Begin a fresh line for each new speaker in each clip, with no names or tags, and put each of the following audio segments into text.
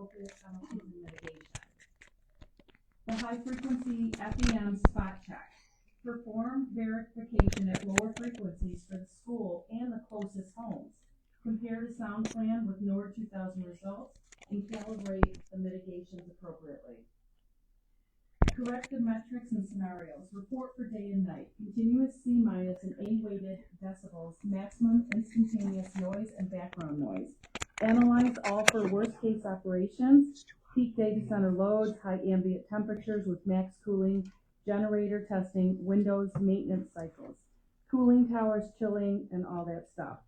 appropriate penalties and mitigation. The high-frequency FEM spot check. Perform verification at lower frequencies for the school and the closest homes. Compare the sound plan with NORD 2000 results and calibrate the mitigations appropriately. Correct the metrics and scenarios. Report for day and night. Continuous C- and A-weighted decibels, maximum instantaneous noise and background noise. Analyze all for worst-case operations, peak data center loads, high ambient temperatures with max cooling, generator testing, windows, maintenance cycles, cooling towers, chilling, and all that stuff.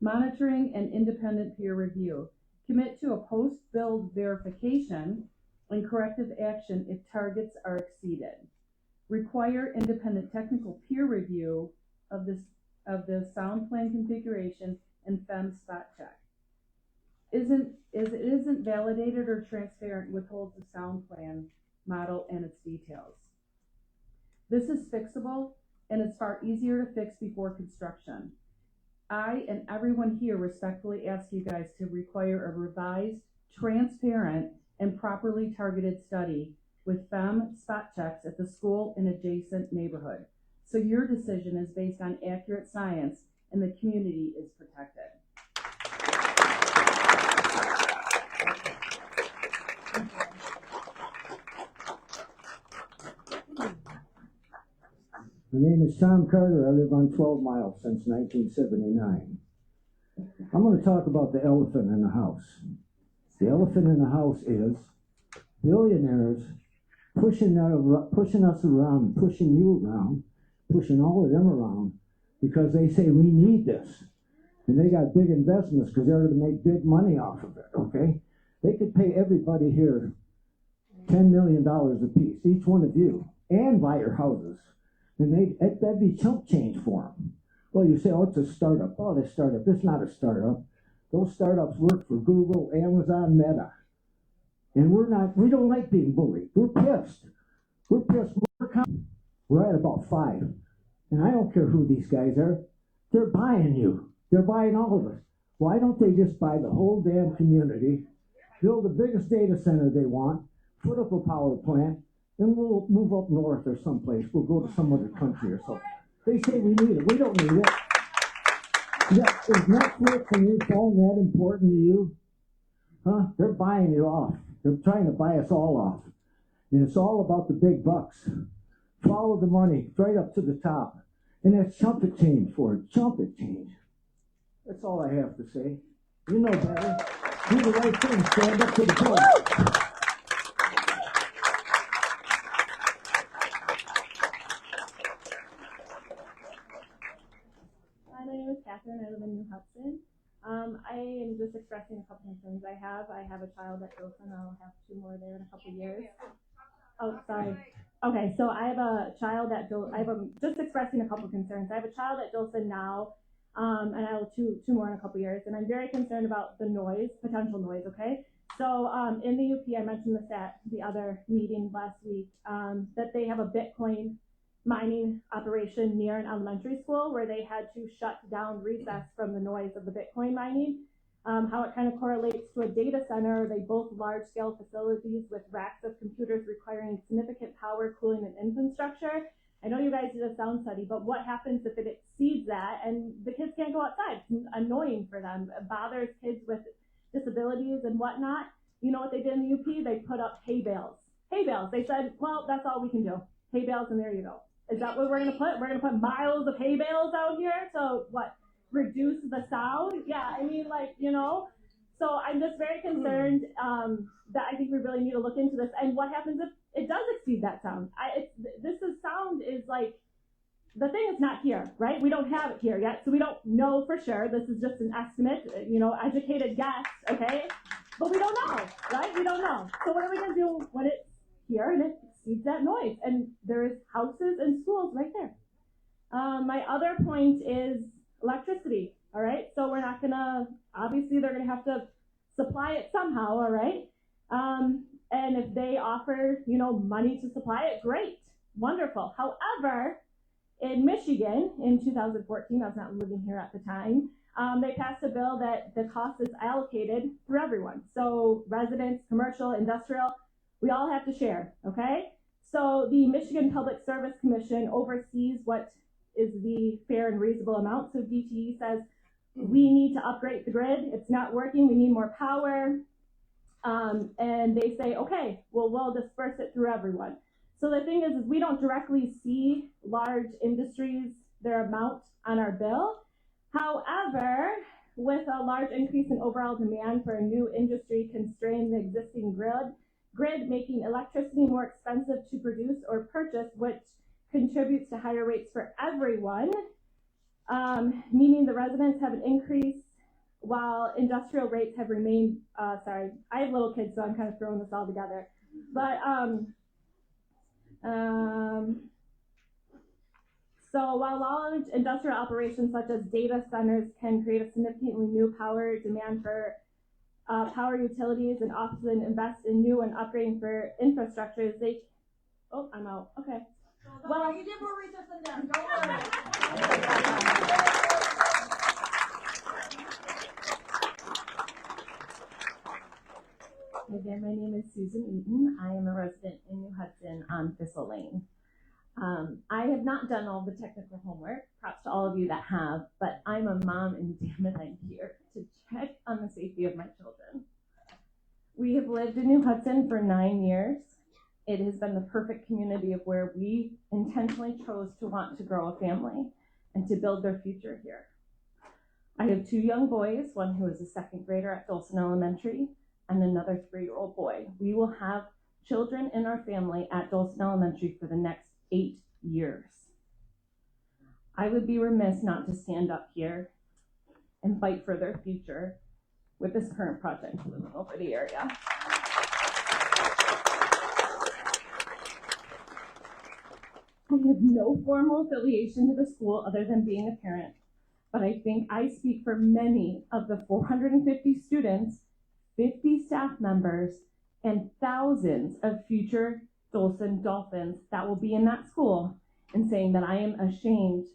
Monitoring and independent peer review. Commit to a post-build verification and corrective action if targets are exceeded. Require independent technical peer review of the sound plan configuration and FEM spot check. Isn't validated or transparent, withholds the sound plan model and its details. This is fixable and it's far easier to fix before construction. I and everyone here respectfully ask you guys to require a revised, transparent, and properly targeted study with FEM spot checks at the school and adjacent neighborhood. So your decision is based on accurate science and the community is protected.
My name is Tom Carter. I live on 12 Miles since 1979. I'm going to talk about the elephant in the house. The elephant in the house is billionaires pushing us around, pushing you around, pushing all of them around because they say we need this. And they got big investments because they're going to make big money off of it, okay? They could pay everybody here $10 million a piece, each one of you, and buy your houses. And that'd be chump change for them. Well, you say, oh, it's a startup. Oh, this startup. It's not a startup. Those startups work for Google, Amazon, Meta. And we don't like being bullied. We're pissed. We're pissed. We're at about 5. And I don't care who these guys are. They're buying you. They're buying all of us. Why don't they just buy the whole damn community, build the biggest data center they want, put up a power plant, then we'll move up north or someplace. We'll go to some other country or something. They say we need it. We don't need it. Yeah, is Netflix and your phone that important to you? Huh? They're buying you off. They're trying to buy us all off. And it's all about the big bucks. Follow the money right up to the top. And that's chump it change for it. Chump it change. That's all I have to say. You know better. Do the right thing. Stand up to the plate.
My name is Catherine. I live in New Hudson. I am just expressing a couple concerns I have. I have a child at Dothan. I'll have 2 more there in a couple years. Oh, sorry. Okay, so I have a child at Dothan. Just expressing a couple concerns. I have a child at Dothan now, and I'll have 2 more in a couple years. And I'm very concerned about the noise, potential noise. Okay. So in the UP, I mentioned this at the other meeting last week, that they have a Bitcoin mining operation near an elementary school where they had to shut down recess from the noise of the Bitcoin mining. How it kind of correlates to a data center. They both large-scale facilities with racks of computers requiring significant power, cooling, and infrastructure. I know you guys did a sound study, but what happens if it exceeds that and the kids can't go outside? It's annoying for them. It bothers kids with disabilities and whatnot. You know what they did in the UP? They put up hay bales. Hay bales. They said, well, that's all we can do. Hay bales, and there you go. Is that what we're going to put? We're going to put miles of hay bales out here? So what? Reduce the sound? Yeah, I mean, like, you know. So I'm just very concerned that I think we really need to look into this. And what happens if it does exceed that sound? Sound is like, the thing is not here, right? We don't have it here yet, so we don't know for sure. This is just an estimate, you know, educated guess, okay? But we don't know, right? We don't know. So what are we going to do when it's here and it exceeds that noise? And there's houses and schools right there. My other point is electricity, all right? So we're not going to, obviously they're going to have to supply it somehow, all right? And if they offer, you know, money to supply it, great, wonderful. However, in Michigan in 2014, I was not living here at the time, they passed a bill that the cost is allocated for everyone. So residents, commercial, industrial, we all have to share, okay? So the Michigan Public Service Commission oversees what is the fair and reasonable amount. So DTE says, we need to upgrade the grid. It's not working. We need more power. And they say, okay, well, we'll disperse it through everyone. So the thing is we don't directly see large industries, their amount on our bill. However, with a large increase in overall demand for a new industry constraining the existing grid, making electricity more expensive to produce or purchase, which contributes to higher rates for everyone, meaning the residents have an increase while industrial rates have remained, sorry, I have little kids, so I'm kind of throwing this all together. But, so while large industrial operations such as data centers can create a significantly new power demand for power utilities and often invest in new and upgrading for infrastructures, they, oh, I'm out, okay. Well, you did more research than them, don't worry.
Again, my name is Susan Eaton. I am a resident in New Hudson on Thistle Lane. I have not done all the technical homework, props to all of you that have, but I'm a mom and damn it, I'm here to check on the safety of my children. We have lived in New Hudson for 9 years. It has been the perfect community of where we intentionally chose to want to grow a family and to build their future here. I have 2 young boys, one who is a 2nd grader at Dolson Elementary and another 3-year-old boy. We will have children in our family at Dolson Elementary for the next 8 years. I would be remiss not to stand up here and fight for their future with this current project looming over the area. I have no formal affiliation to the school other than being a parent, but I think I speak for many of the 450 students, 50 staff members, and thousands of future Dolson Dolphins that will be in that school in saying that I am ashamed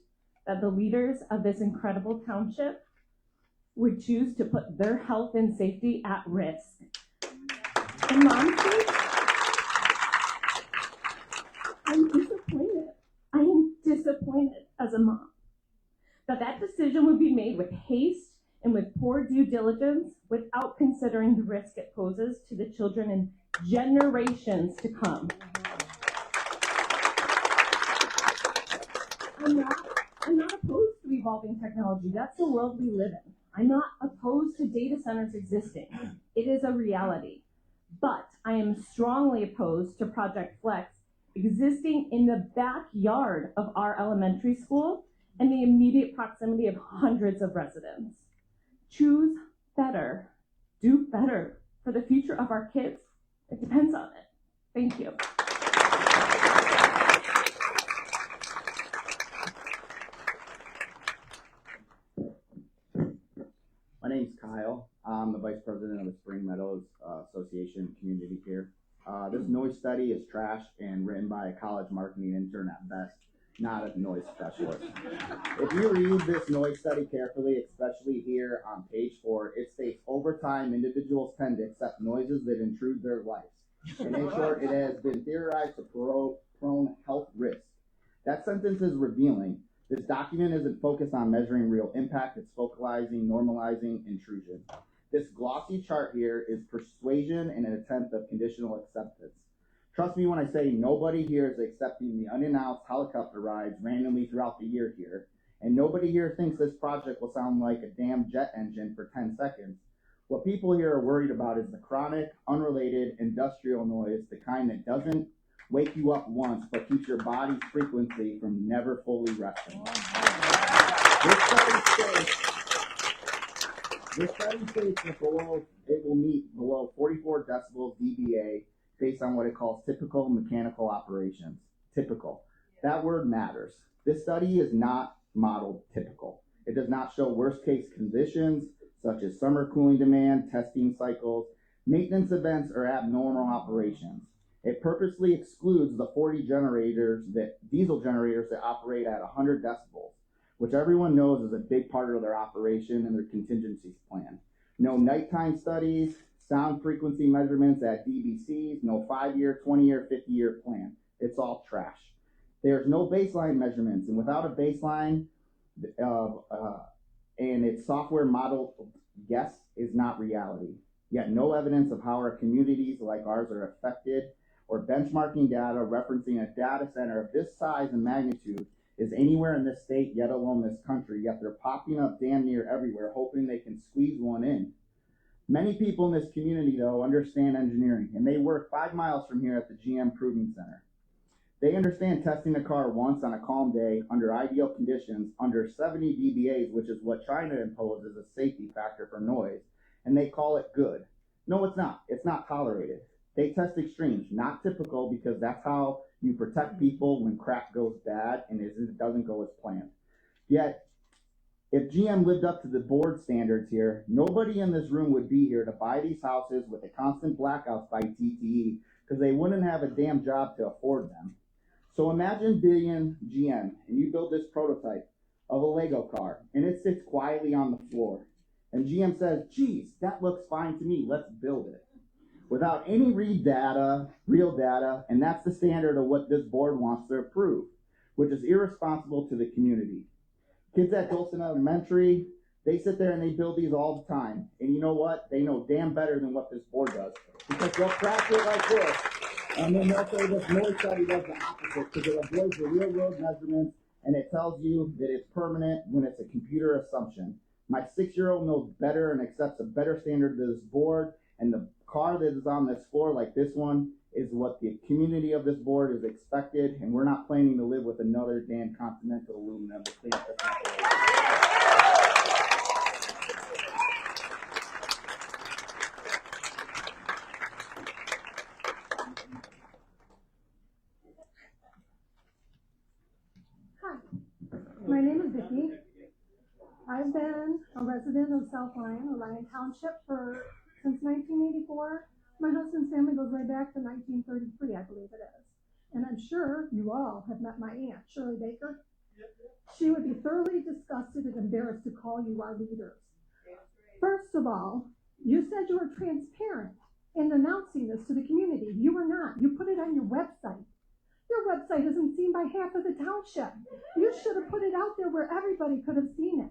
that the leaders of this incredible township would choose to put their health and safety at risk. And honestly, I'm disappointed. I am disappointed as a mom that that decision would be made with haste and with poor due diligence without considering the risk it poses to the children in generations to come. I'm not opposed to evolving technology. That's the world we live in. I'm not opposed to data centers existing. It is a reality. But I am strongly opposed to Project Flex existing in the backyard of our elementary school and the immediate proximity of hundreds of residents. Choose better. Do better for the future of our kids. It depends on it. Thank you.
My name's Kyle. I'm the Vice President of the Spring Meadows Association community here. This noise study is trash and written by a college marketing intern at best, not a noise specialist. If you read this noise study carefully, especially here on page 4, it states over time individuals tend to accept noises that intrude their lives. And in short, it has been theorized to prone health risks. That sentence is revealing. This document isn't focused on measuring real impact, it's focalizing, normalizing intrusion. This glossy chart here is persuasion and an attempt of conditional acceptance. Trust me when I say nobody here is accepting the unannounced helicopter rides randomly throughout the year here, and nobody here thinks this project will sound like a damn jet engine for 10 seconds. What people here are worried about is the chronic, unrelated, industrial noise, the kind that doesn't wake you up once, but keeps your body's frequency from never fully resting. This study states that it will meet below 44 decibels dBA based on what it calls typical mechanical operations. Typical. That word matters. This study is not modeled typical. It does not show worst case conditions such as summer cooling demand, testing cycles, maintenance events, or abnormal operations. It purposely excludes the 40 diesel generators that operate at 100 decibels, which everyone knows is a big part of their operation and their contingency plan. No nighttime studies, sound frequency measurements at DBCs, no 5-year, 20-year, 50-year plan. It's all trash. There's no baseline measurements, and without a baseline, and its software model guess is not reality. Yet no evidence of how our communities like ours are affected, or benchmarking data referencing a data center of this size and magnitude is anywhere in this state, yet alone this country, yet they're popping up damn near everywhere, hoping they can squeeze one in. Many people in this community, though, understand engineering, and they work 5 miles from here at the GM Proving Center. They understand testing a car once on a calm day, under ideal conditions, under 70 dBAs, which is what China imposes as a safety factor for noise, and they call it good. No, it's not. It's not tolerated. They test extremes, not typical, because that's how you protect people when crap goes bad and it doesn't go as planned. Yet, if GM lived up to the board standards here, nobody in this room would be here to buy these houses with the constant blackouts by TTE, because they wouldn't have a damn job to afford them. So imagine being GM, and you build this prototype of a Lego car, and it sits quietly on the floor. And GM says, geez, that looks fine to me, let's build it. Without any real data, and that's the standard of what this board wants to approve, which is irresponsible to the community. Kids at Dolson Elementary, they sit there and they build these all the time. And you know what? They know damn better than what this board does. Because they'll crack it like this, and then they'll say this noise study does the opposite, because it avoids the real world measurements, and it tells you that it's permanent when it's a computer assumption. My 6-year-old knows better and accepts a better standard to this board, and the car that is on this floor, like this one, is what the community of this board is expected, and we're not planning to live with another damn Continental aluminum to clean up this.
Hi, my name is Vicki. I've been a resident of South Lyon, or Lyon Township, since 1984. My husband's family goes way back to 1933, I believe it is. And I'm sure you all have met my aunt, Shirley Baker. She would be thoroughly disgusted and embarrassed to call you our leaders. First of all, you said you were transparent in announcing this to the community. You were not. You put it on your website. Your website isn't seen by half of the township. You should have put it out there where everybody could have seen it.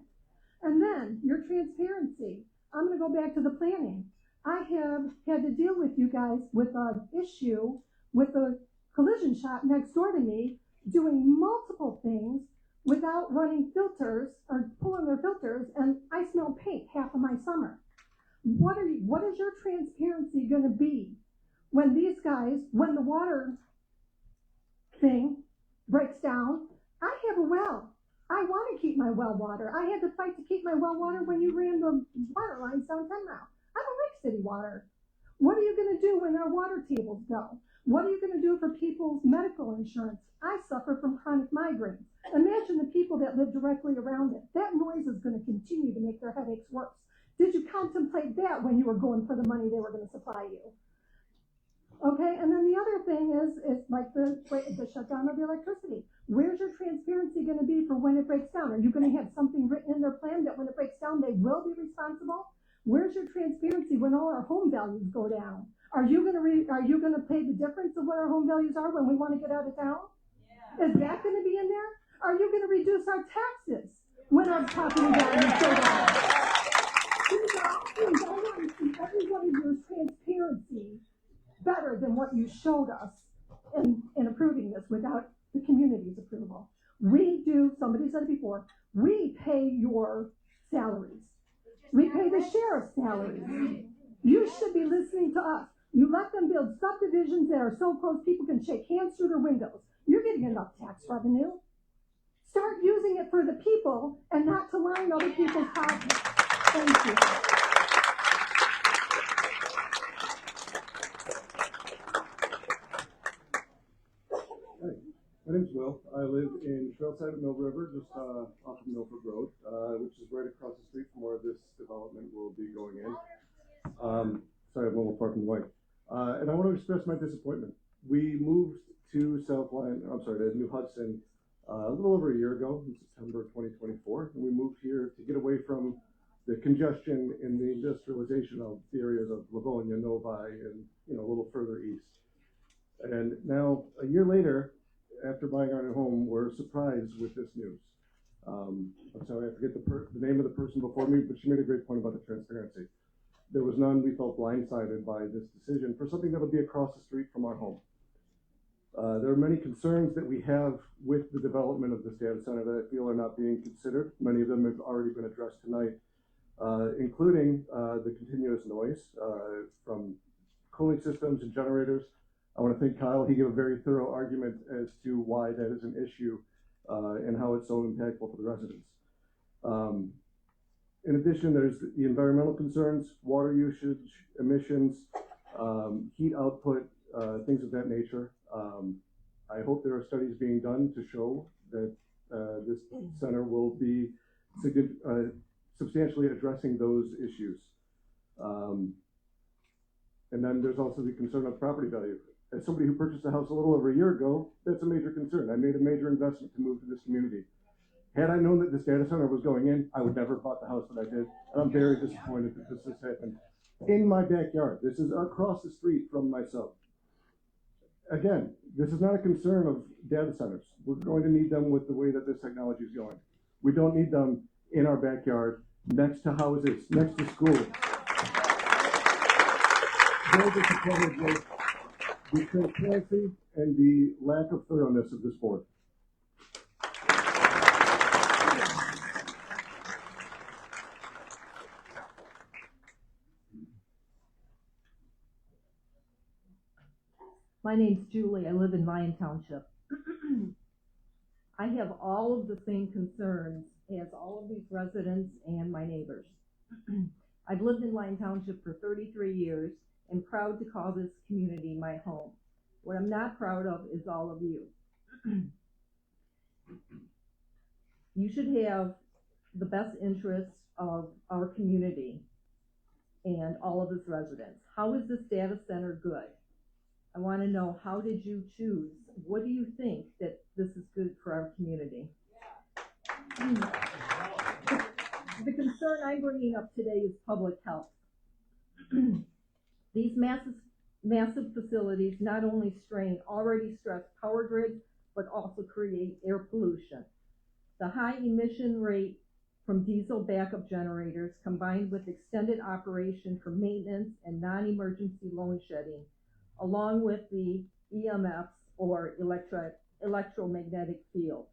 And then your transparency. I'm going to go back to the planning. I have had to deal with you guys with an issue with a collision shop next door to me doing multiple things without running filters or pulling their filters, and I smell paint half of my summer. What is your transparency going to be when these guys, when the water thing breaks down? I have a well. I want to keep my well water. I had to fight to keep my well water when you ran the water lines down 10 Mile. I don't like city water. What are you going to do when our water tables go? What are you going to do for people's medical insurance? I suffer from chronic migraines. Imagine the people that live directly around it. That noise is going to continue to make their headaches worse. Did you contemplate that when you were going for the money they were going to supply you? Okay, and then the other thing is like the shutdown of the electricity. Where's your transparency going to be for when it breaks down? Are you going to have something written in their plan that when it breaks down, they will be responsible? Where's your transparency when all our home values go down? Are you going to pay the difference of what our home values are when we want to get out of town? Yeah. Is that going to be in there? Are you going to reduce our taxes when our property values go down? I want to see every one of your transparency better than what you showed us in approving this without the community's approval. We do, somebody said it before, we pay your salaries. We pay the sheriff's salaries. You should be listening to us. You let them build subdivisions that are so close people can shake hands through their windows. You're getting enough tax revenue. Start using it for the people and not to line other people's pockets. Thank you.
My name's Will. I live in Trailside at Mill River, just off of Milford Road, which is right across the street from where this development will be going in. Sorry, I have one more parking white. And I want to express my disappointment. We moved to the New Hudson a little over a year ago in September of 2024, and we moved here to get away from the congestion in the industrialization of the areas of Livonia, Novi, and a little further east. And now, a year later, after buying our new home, we're surprised with this news. I'm sorry, I forget the name of the person before me, but she made a great point about the transparency. There was none. We felt blindsided by this decision for something that would be across the street from our home. There are many concerns that we have with the development of this data center that I feel are not being considered. Many of them have already been addressed tonight, including the continuous noise from cooling systems and generators. I want to thank Kyle. He gave a very thorough argument as to why that is an issue and how it's so impactful for the residents. In addition, there's the environmental concerns, water usage, emissions, heat output, things of that nature. I hope there are studies being done to show that this center will be substantially addressing those issues. And then there's also the concern of property value. As somebody who purchased a house a little over a year ago, that's a major concern. I made a major investment to move to this community. Had I known that this data center was going in, I would never have bought the house that I did. And I'm very disappointed that this has happened in my backyard. This is across the street from my sub. Again, this is not a concern of data centers. We're going to need them with the way that this technology is going. We don't need them in our backyard, next to houses, next to schools. Very disappointed with the transparency and the lack of thoroughness of this board.
My name's Julie. I live in Lyon Township. I have all of the same concerns as all of these residents and my neighbors. I've lived in Lyon Township for 33 years and proud to call this community my home. What I'm not proud of is all of you. You should have the best interests of our community and all of its residents. How is this data center good? I want to know, how did you choose? What do you think that this is good for our community? The concern I'm bringing up today is public health. These massive facilities not only strain already stressed power grids, but also create air pollution. The high emission rate from diesel backup generators combined with extended operation for maintenance and non-emergency load shedding, along with the EMFs or electromagnetic fields.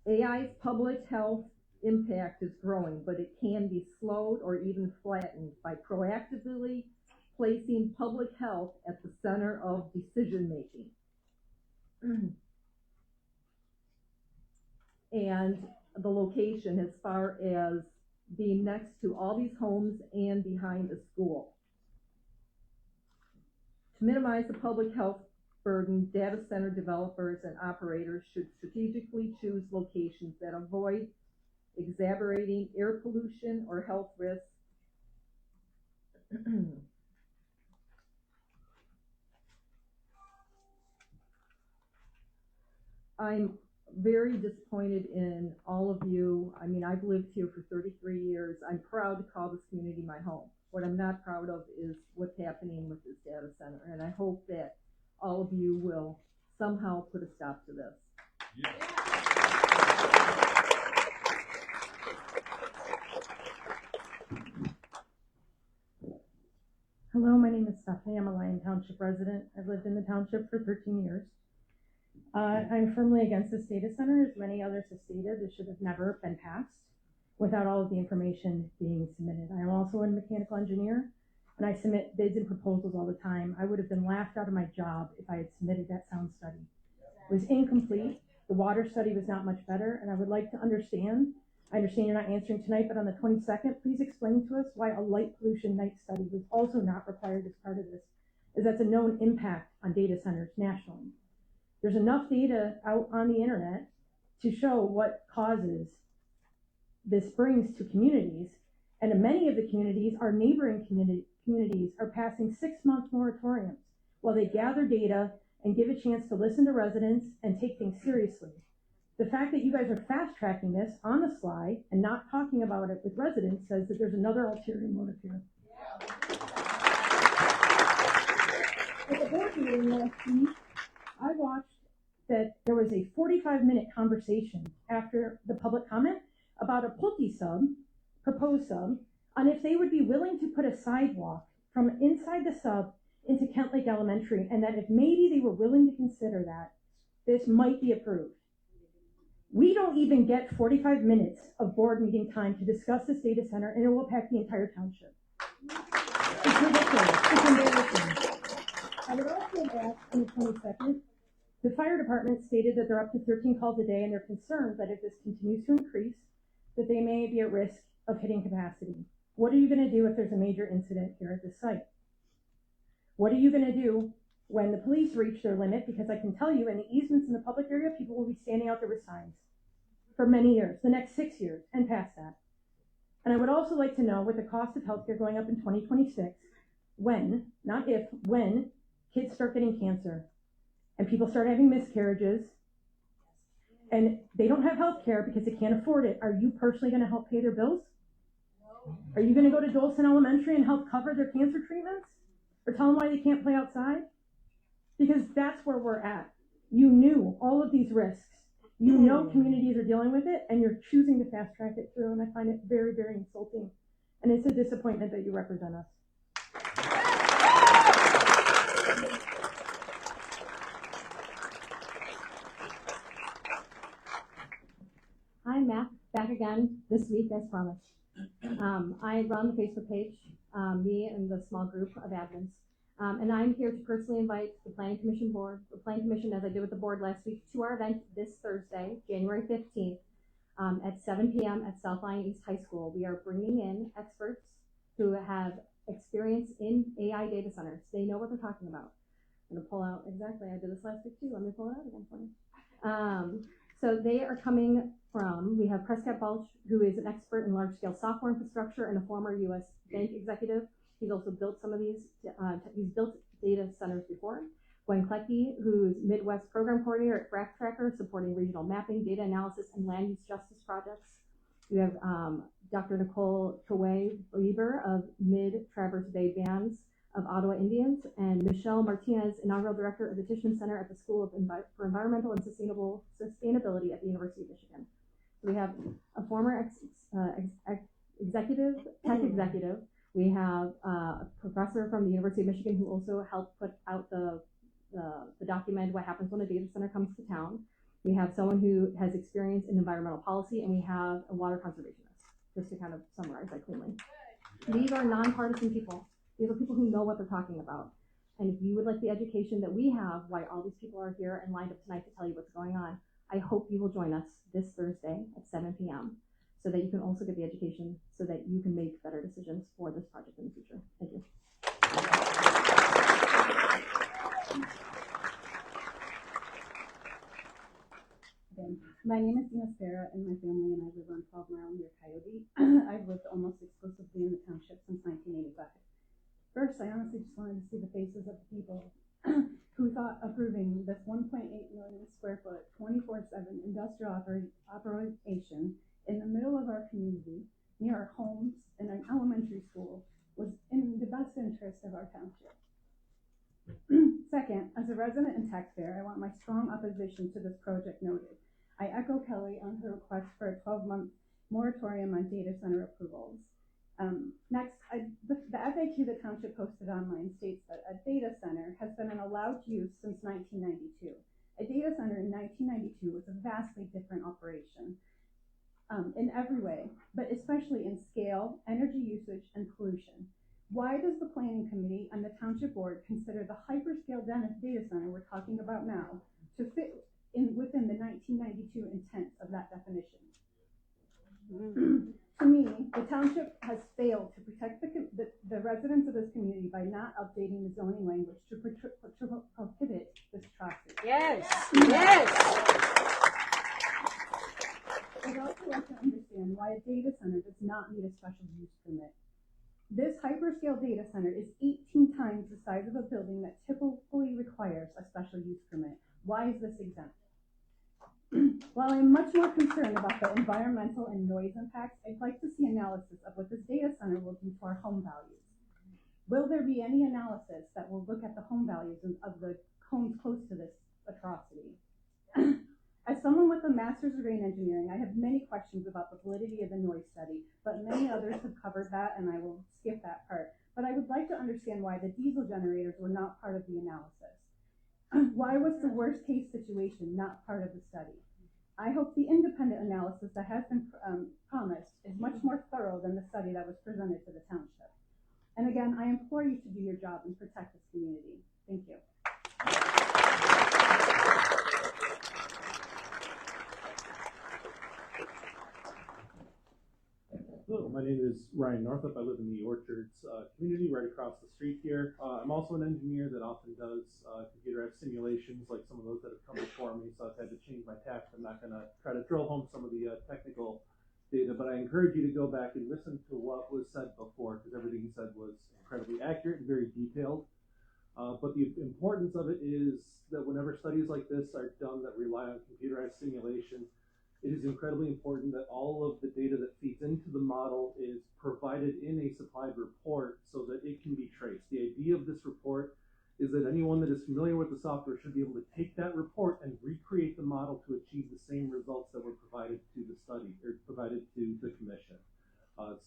AI's public health impact is growing, but it can be slowed or even flattened by proactively placing public health at the center of decision making. And the location as far as being next to all these homes and behind a school. To minimize the public health burden, data center developers and operators should strategically choose locations that avoid exacerbating air pollution or health risks. I'm very disappointed in all of you. I mean, I've lived here for 33 years. I'm proud to call this community my home. What I'm not proud of is what's happening with this data center, and I hope that all of you will somehow put a stop to this. Yeah.
Hello, my name is Stephanie. I'm a Lyon Township resident. I've lived in the township for 13 years. I'm firmly against this data center. As many others have stated, this should have never been passed without all of the information being submitted. I am also a mechanical engineer, and I submit bids and proposals all the time. I would have been laughed out of my job if I had submitted that sound study. It was incomplete. The water study was not much better, and I would like to understand. I understand you're not answering tonight, but on the 22nd, please explain to us why a light pollution night study was also not required as part of this, as that's a known impact on data centers nationally. There's enough data out on the internet to show what causes this brings to communities, and in many of the communities, our neighboring communities are passing 6-month moratoriums while they gather data
and give a chance to listen to residents and take things seriously. The fact that you guys are fast tracking this on the sly and not talking about it with residents says that there's another ulterior motive here. At the board meeting last week, I watched that there was a 45-minute conversation after the public comment about a Pulte sub, proposed sub, on if they would be willing to put a sidewalk from inside the sub into Kent Lake Elementary, and that if maybe they were willing to consider that, this might be approved. We don't even get 45 minutes of board meeting time to discuss this data center, and it will impact the entire township. It's ridiculous. It's embarrassing. I would also ask on the 22nd, the fire department stated that they're up to 13 calls a day, and they're concerned that if this continues to increase, that they may be at risk of hitting capacity. What are you going to do if there's a major incident here at this site? What are you going to do when the police reach their limit? Because I can tell you, in the easements in the public area, people will be standing out there with signs for many years, the next 6 years, and past that. And I would also like to know, with the cost of healthcare going up in 2026, when, not if, when kids start getting cancer and people start having miscarriages and they don't have healthcare because they can't afford it, are you personally going to help pay their bills? Are you going to go to Dolson Elementary and help cover their cancer treatments? Or tell them why they can't play outside? Because that's where we're at. You knew all of these risks. You know communities are dealing with it, and you're choosing to fast track it through, and I find it very, very insulting. And it's a disappointment that you represent us.
I'm back again this week as promised. I run the Facebook page, me and the small group of admins. And I'm here to personally invite the Planning Commission board, the Planning Commission, as I did with the board last week, to our event this Thursday, January 15th, at 7 p.m. at South Lyon East High School. We are bringing in experts who have experience in AI data centers. They know what they're talking about. I'm going to pull out exactly, I did this last week too. Let me pull it out again for you. So they are coming from, we have Prescott Balch, who is an expert in large-scale software infrastructure and a former U.S. bank executive. He's also built some of these, he's built data centers before. Gwen Klecki, who's Midwest Program Coordinator at Frac Tracker, supporting regional mapping, data analysis, and land use justice projects. We have Dr. Nicole Kaway-Lieber of Mid-Traverse Bay Bands of Ottawa Indians, and Michelle Martinez, Inaugural Director of the Tishman Center at the School for Environmental and Sustainability at the University of Michigan. So we have a former executive, tech executive. We have a professor from the University of Michigan who also helped put out the document, what happens when a data center comes to town. We have someone who has experience in environmental policy, and we have a water conservationist, just to kind of summarize that cleanly. These are nonpartisan people. These are people who know what they're talking about. And if you would like the education that we have, why all these people are here and lined up tonight to tell you what's going on, I hope you will join us this Thursday at 7 p.m. so that you can also get the education so that you can make better decisions for this project in the future. Thank you.
My name is Dina Sarah, and my family and I live on 12 Mile near Coyote. I've lived almost exclusively in the township since 1985. First, I honestly just wanted to see the faces of the people who thought approving this 1.8 million square foot, 24/7 industrial operation in the middle of our community, near our homes and an elementary school, was in the best interest of our township. Second, as a resident and taxpayer, I want my strong opposition to this project noted. I echo Kelly on her request for a 12-month moratorium on data center approvals. Next, the FAQ the township posted online states that a data center has been an allowed use since 1992. A data center in 1992 was a vastly different operation in every way, but especially in scale, energy usage, and pollution. Why does the planning committee and the township board consider the hyperscale data center we're talking about now to fit within the 1992 intent of that definition? To me, the township has failed to protect the residents of this community by not updating the zoning language to prohibit this atrocity.
Yes, yes.
I'd also like to understand why a data center does not need a special use permit. This hyperscale data center is 18 times the size of a building that typically requires a special use permit. Why is this exempt? While I'm much more concerned about the environmental and noise impacts, I'd like to see analysis of what this data center will do to our home values. Will there be any analysis that will look at the home values of the homes close to this atrocity? As someone with a master's degree in engineering, I have many questions about the validity of the noise study, but many others have covered that, and I will skip that part. But I would like to understand why the diesel generators were not part of the analysis. Why was the worst case situation not part of the study? I hope the independent analysis that has been promised is much more thorough than the study that was presented to the township. And again, I implore you to do your job and protect this community. Thank you.
Hello, my name is Ryan Northup. I live in the Orchards community right across the street here. I'm also an engineer that often does computerized simulations like some of those that have come before me, so I've had to change my tack. I'm not going to try to drill home some of the technical data, but I encourage you to go back and listen to what was said before, because everything you said was incredibly accurate and very detailed. But the importance of it is that whenever studies like this are done that rely on computerized simulation, it is incredibly important that all of the data that feeds into the model is provided in a supplied report so that it can be traced. The idea of this report is that anyone that is familiar with the software should be able to take that report and recreate the model to achieve the same results that were provided to the study or provided to the commission.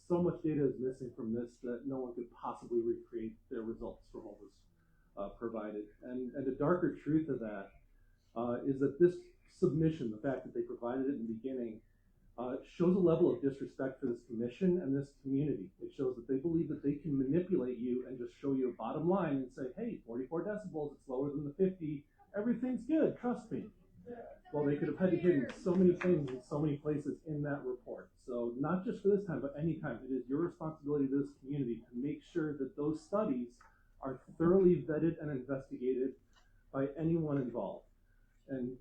So much data is missing from this that no one could possibly recreate their results from what was provided. And the darker truth of that is that this submission, the fact that they provided it in the beginning, shows a level of disrespect for this commission and this community. It shows that they believe that they can manipulate you and just show you a bottom line and say, hey, 44 decibels, it's lower than the 50, everything's good, trust me. Well, they could have had to hidden so many things in so many places in that report. So not just for this time, but any time, it is your responsibility to this community to make sure that those studies are thoroughly vetted and investigated by anyone involved. And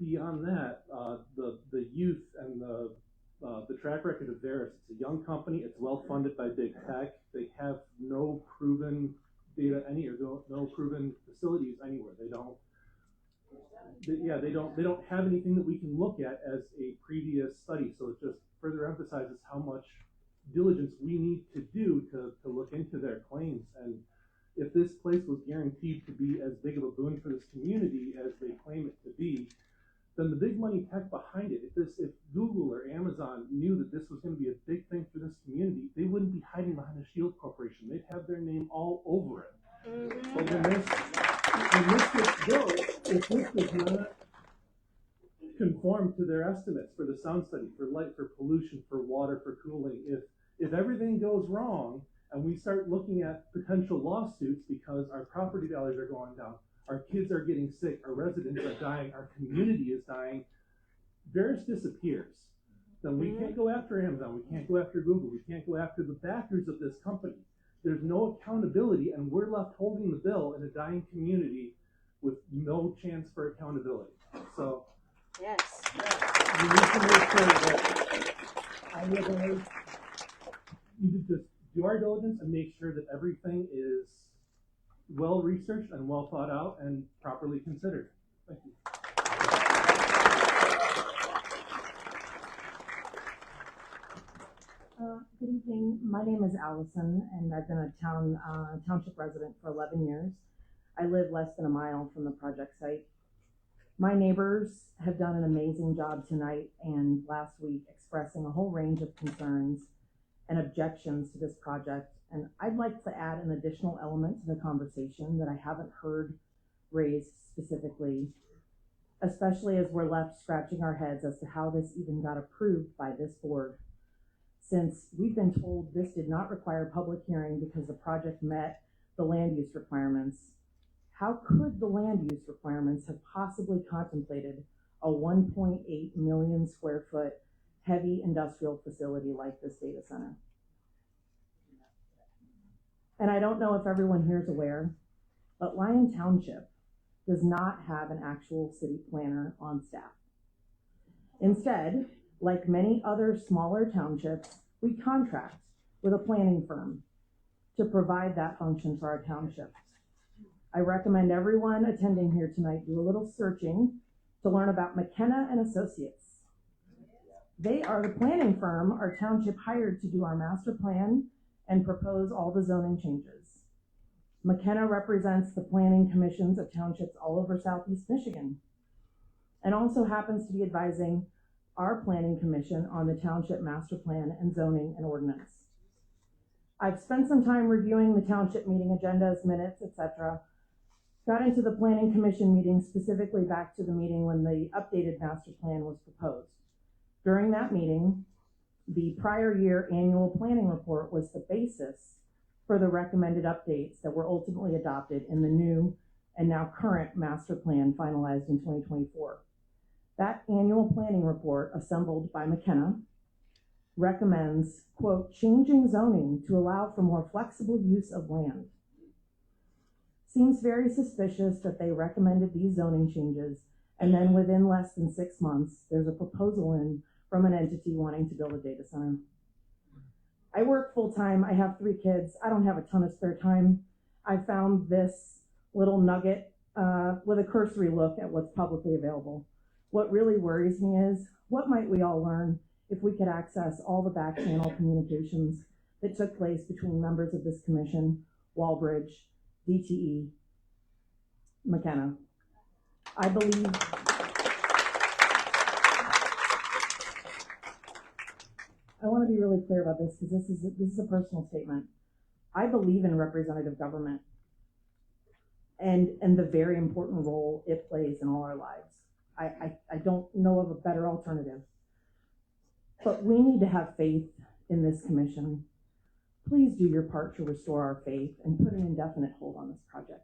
beyond that, the youth and the track record of Veris, it's a young company, it's well funded by big tech, they have no proven data no proven facilities anywhere. They don't have anything that we can look at as a previous study. So it just further emphasizes how much diligence we need to do to look into their claims. And if this place was guaranteed to be as big of a boon for this community as they claim it to be, then the big money tech behind it, if Google or Amazon knew that this was going to be a big thing for this community, they wouldn't be hiding behind a shield corporation. They'd have their name all over it. Mm-hmm. But when this gets built, if this does not conform to their estimates for the sound study, for light, for pollution, for water, for cooling, if everything goes wrong and we start looking at potential lawsuits because our property values are going down, our kids are getting sick, our residents are dying, our community is dying, Veris disappears. Then we can't go after Amazon, we can't go after Google, we can't go after the backers of this company. There's no accountability, and we're left holding the bill in a dying community with no chance for accountability. So,
yes,
we need to make sure that you just do our diligence and make sure that everything is well researched and well thought out and properly considered. Thank you.
Good evening. My name is Allison, and I've been a township resident for 11 years. I live less than a mile from the project site. My neighbors have done an amazing job tonight and last week expressing a whole range of concerns and objections to this project. And I'd like to add an additional element to the conversation that I haven't heard raised specifically, especially as we're left scratching our heads as to how this even got approved by this board. Since we've been told this did not require public hearing because the project met the land use requirements, how could the land use requirements have possibly contemplated a 1.8 million square foot heavy industrial facility like this data center? And I don't know if everyone here is aware, but Lyon Township does not have an actual city planner on staff. Instead, like many other smaller townships, we contract with a planning firm to provide that function for our township. I recommend everyone attending here tonight do a little searching to learn about McKenna and Associates. They are the planning firm our township hired to do our master plan and propose all the zoning changes. McKenna represents the planning commissions of townships all over Southeast Michigan and also happens to be advising our planning commission on the township master plan and zoning and ordinance. I've spent some time reviewing the township meeting agendas, minutes, etc. Got into the planning commission meeting, specifically back to the meeting when the updated master plan was proposed. During that meeting, the prior year annual planning report was the basis for the recommended updates that were ultimately adopted in the new and now current master plan finalized in 2024. That annual planning report, assembled by McKenna, recommends, quote, changing zoning to allow for more flexible use of land. Seems very suspicious that they recommended these zoning changes, and then within less than 6 months, there's a proposal in from an entity wanting to build a data center. I work full-time, I have 3 kids, I don't have a ton of spare time. I found this little nugget with a cursory look at what's publicly available. What really worries me is, what might we all learn if we could access all the back channel communications that took place between members of this commission, Walbridge, DTE, McKenna. I believe I want to be really clear about this because this is a personal statement. I believe in representative government and the very important role it plays in all our lives. I don't know of a better alternative. But we need to have faith in this commission. Please do your part to restore our faith and put an indefinite hold on this project.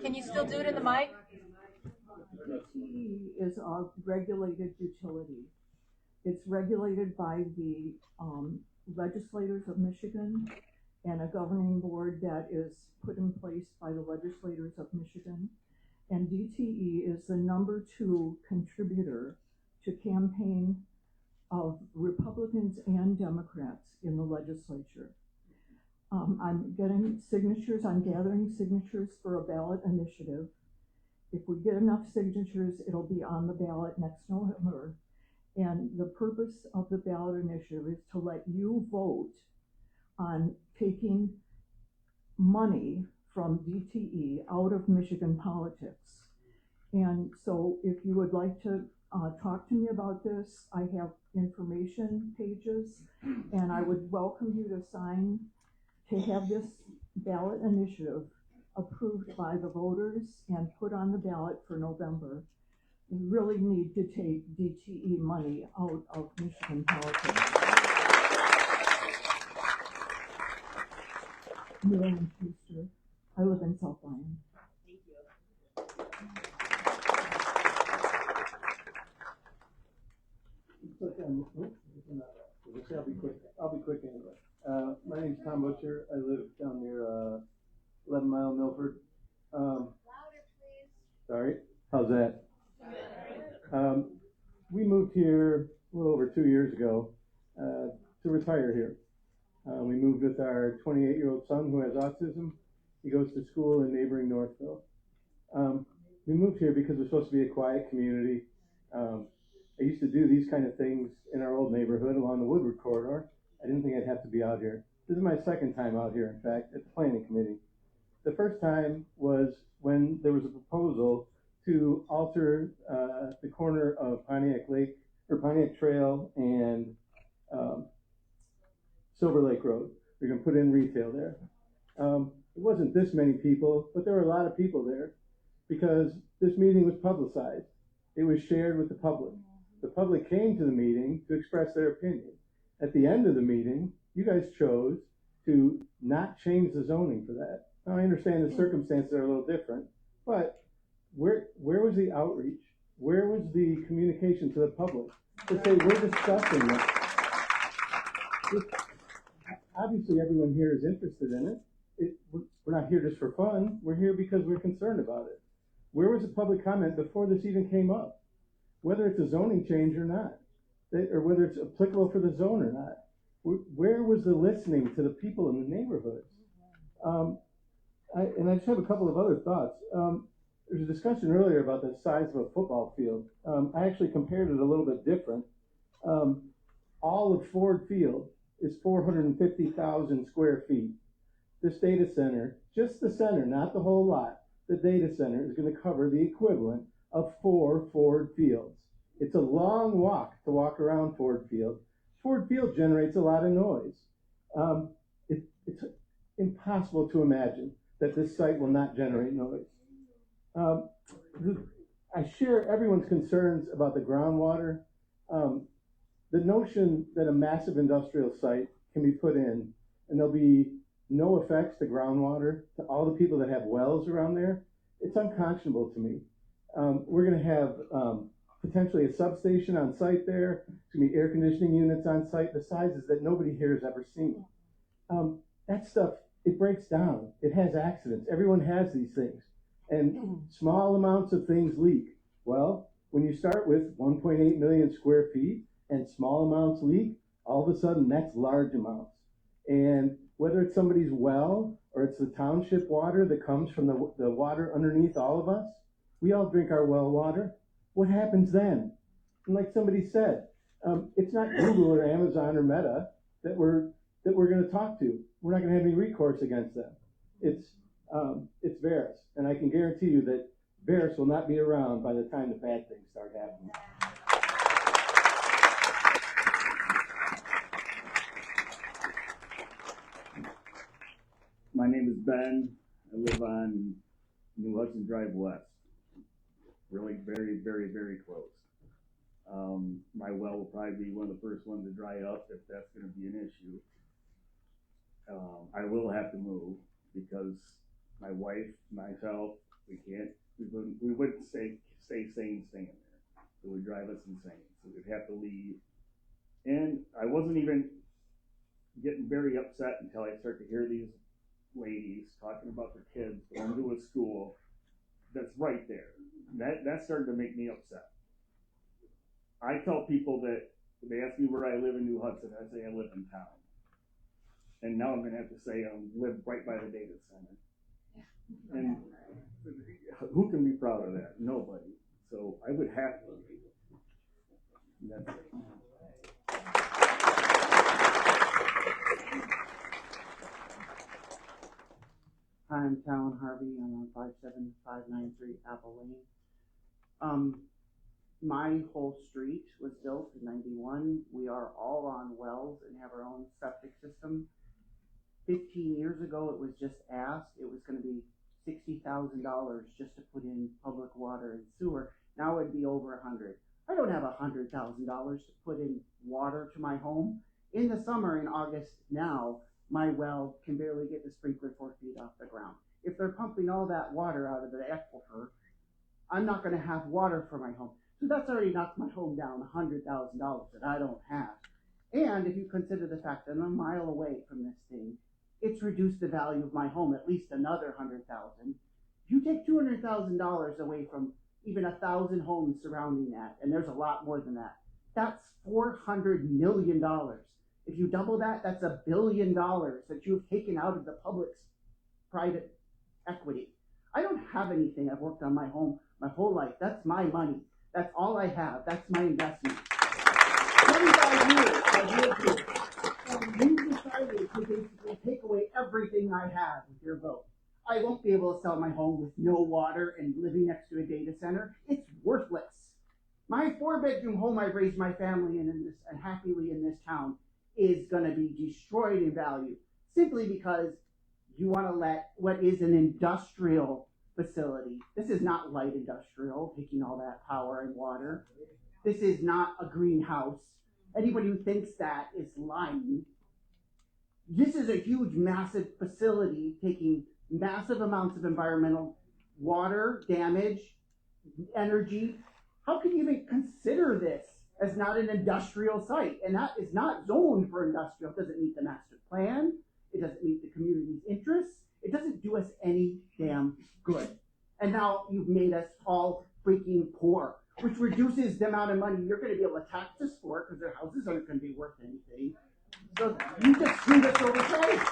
Can you still do it in the mic?
DTE is a regulated utility. It's regulated by the legislators of Michigan and a governing board that is put in place by the legislators of Michigan. And DTE is the #2 contributor to campaign of Republicans and Democrats in the legislature. I'm getting signatures, I'm gathering signatures for a ballot initiative. If we get enough signatures, it'll be on the ballot next November. And the purpose of the ballot initiative is to let you vote on taking money from DTE out of Michigan politics. And so if you would like to talk to me about this, I have information pages, and I would welcome you to sign to have this ballot initiative approved by the voters and put on the ballot for November. We really need to take DTE money out of Michigan politics. Lyon Township. I live in South Lyon.
Thank you.
I'll be quick anyway. My name's Tom Butcher. I live down near 11 Mile Milford.
Louder, please.
Sorry. How's that? We moved here a little over 2 years ago to retire here. We moved with our 28-year-old son who has autism. He goes to school in neighboring Northville. We moved here because we're supposed to be a quiet community. I used to do these kind of things in our old neighborhood along the Woodward corridor. I didn't think I'd have to be out here. This is my second time out here, in fact, at the planning committee. The first time was when there was a proposal to alter the corner of Pontiac Lake, or Pontiac Trail and Silver Lake Road. We're gonna put in retail there. It wasn't this many people, but there were a lot of people there because this meeting was publicized. It was shared with the public. The public came to the meeting to express their opinion. At the end of the meeting, you guys chose to not change the zoning for that. Now, I understand the circumstances are a little different, but where was the outreach? Where was the communication to the public to say we're discussing this? Obviously, everyone here is interested in it. we're not here just for fun. We're here because we're concerned about it. Where was the public comment before this even came up? Whether it's a zoning change or not, or whether it's applicable for the zone or not. Where was the listening to the people in the neighborhoods? I just have a couple of other thoughts. There's a discussion earlier about the size of a football field. I actually compared it a little bit different. All of Ford Field is 450,000 square feet. This data center, just the center, not the whole lot, the data center is going to cover the equivalent of 4 Ford Fields. It's a long walk to walk around Ford Field. Ford Field generates a lot of noise. It's impossible to imagine that this site will not generate noise. I share everyone's concerns about the groundwater. The notion that a massive industrial site can be put in and there'll be no effects to groundwater, to all the people that have wells around there, it's unconscionable to me. We're going to have potentially a substation on site there. It's going to be air conditioning units on site, the sizes that nobody here has ever seen. That stuff, it breaks down. It has accidents. Everyone has these things. And small amounts of things leak. Well, when you start with 1.8 million square feet and small amounts leak, all of a sudden that's large amounts. And whether it's somebody's well or it's the township water that comes from the water underneath all of us, we all drink our well water. What happens then? And like somebody said, it's not Google or Amazon or Meta that we're going to talk to. We're not going to have any recourse against them. It's Veris, and I can guarantee you that Veris will not be around by the time the bad things start happening.
My name is Ben. I live on New Hudson Drive West. Really very, very, very close. My well will probably be one of the first ones to dry up if that's going to be an issue. I will have to move because my wife, myself, we wouldn't stay sane staying there. It would drive us insane. So we'd have to leave. And I wasn't even getting very upset until I start to hear these ladies talking about their kids going to a school that's right there. That started to make me upset. I tell people that when they ask me where I live in New Hudson, I say I live in town. And now I'm going to have to say I live right by the data center. And who can be proud of that? Nobody. So I would have to. That's it.
Hi, I'm Talon Harvey. I'm on 57593 Apple Lane. My whole street was built in '91. We are all on wells and have our own septic system. 15 years ago, it was just asked. It was going to be $60,000 just to put in public water and sewer. Now it'd be over 100. I don't have $100,000 to put in water to my home. In the summer, in August now, my well can barely get the sprinkler 4 feet off the ground. If they're pumping all that water out of the aquifer, I'm not going to have water for my home. So that's already knocked my home down $100,000 that I don't have. And if you consider the fact that I'm a mile away from this thing, it's reduced the value of my home at least another $100,000. If you take $200,000 away from even 1,000 homes surrounding that, and there's a lot more than that, that's $400 million. If you double that, that's $1 billion that you've taken out of the public's private equity. I don't have anything. I've worked on my home my whole life. That's my money. That's all I have. That's my investment. 25 years I've lived here. And you decided to basically take away everything I have with your vote. I won't be able to sell my home with no water and living next to a data center. It's worthless. My 4-bedroom home I've raised my family in this, and happily in this town, is going to be destroyed in value simply because you want to let what is an industrial facility. This is not light industrial, taking all that power and water. This is not a greenhouse. Anybody who thinks that is lying. This is a huge, massive facility taking massive amounts of environmental water, damage, energy. How can you even consider this as not an industrial site? And that is not zoned for industrial. It doesn't meet the master plan. It doesn't meet the community's interests. It doesn't do us any damn good. And now you've made us all freaking poor, which reduces the amount of money you're going to be able to tax us for because their houses aren't going to be worth anything. So you just screwed us over twice.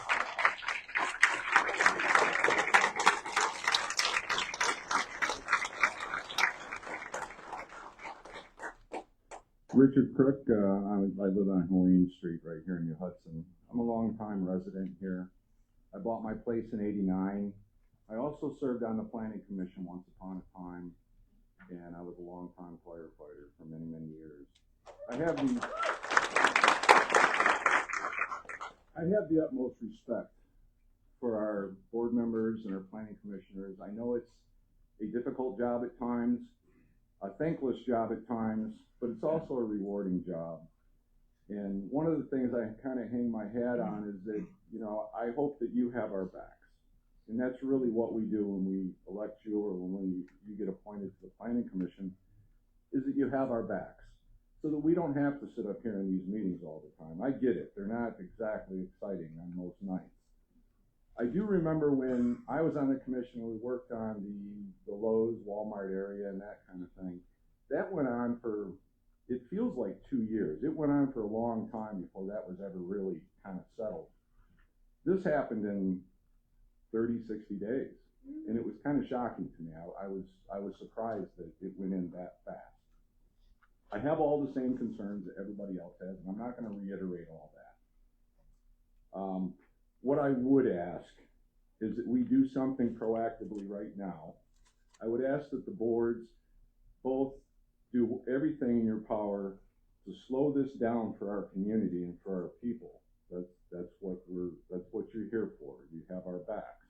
Richard Crook, I live on Helene Street right here in New Hudson. I'm a longtime resident here. I bought my place in '89. I also served on the planning commission once upon a time, and I was a longtime firefighter for many, many years. I have the utmost respect for our board members and our planning commissioners. I know it's a difficult job at times, a thankless job at times, but it's also a rewarding job. And one of the things I kind of hang my hat on is that, you know, I hope that you have our backs. And that's really what we do when we elect you or when you get appointed to the planning commission, is that you have our backs so that we don't have to sit up here in these meetings all the time. I get it. They're not exactly exciting on most nights. I do remember when I was on the commission, we worked on the Lowe's, Walmart area and that kind of thing. That went on for, it feels like 2 years. It went on for a long time before that was ever really kind of settled. This happened in 30, 60 days. And it was kind of shocking to me. I was surprised that it went in that fast. I have all the same concerns that everybody else has, and I'm not going to reiterate all that. What I would ask is that we do something proactively right now. I would ask that the boards both do everything in your power to slow this down for our community and for our people. That's what you're here for. You have our backs.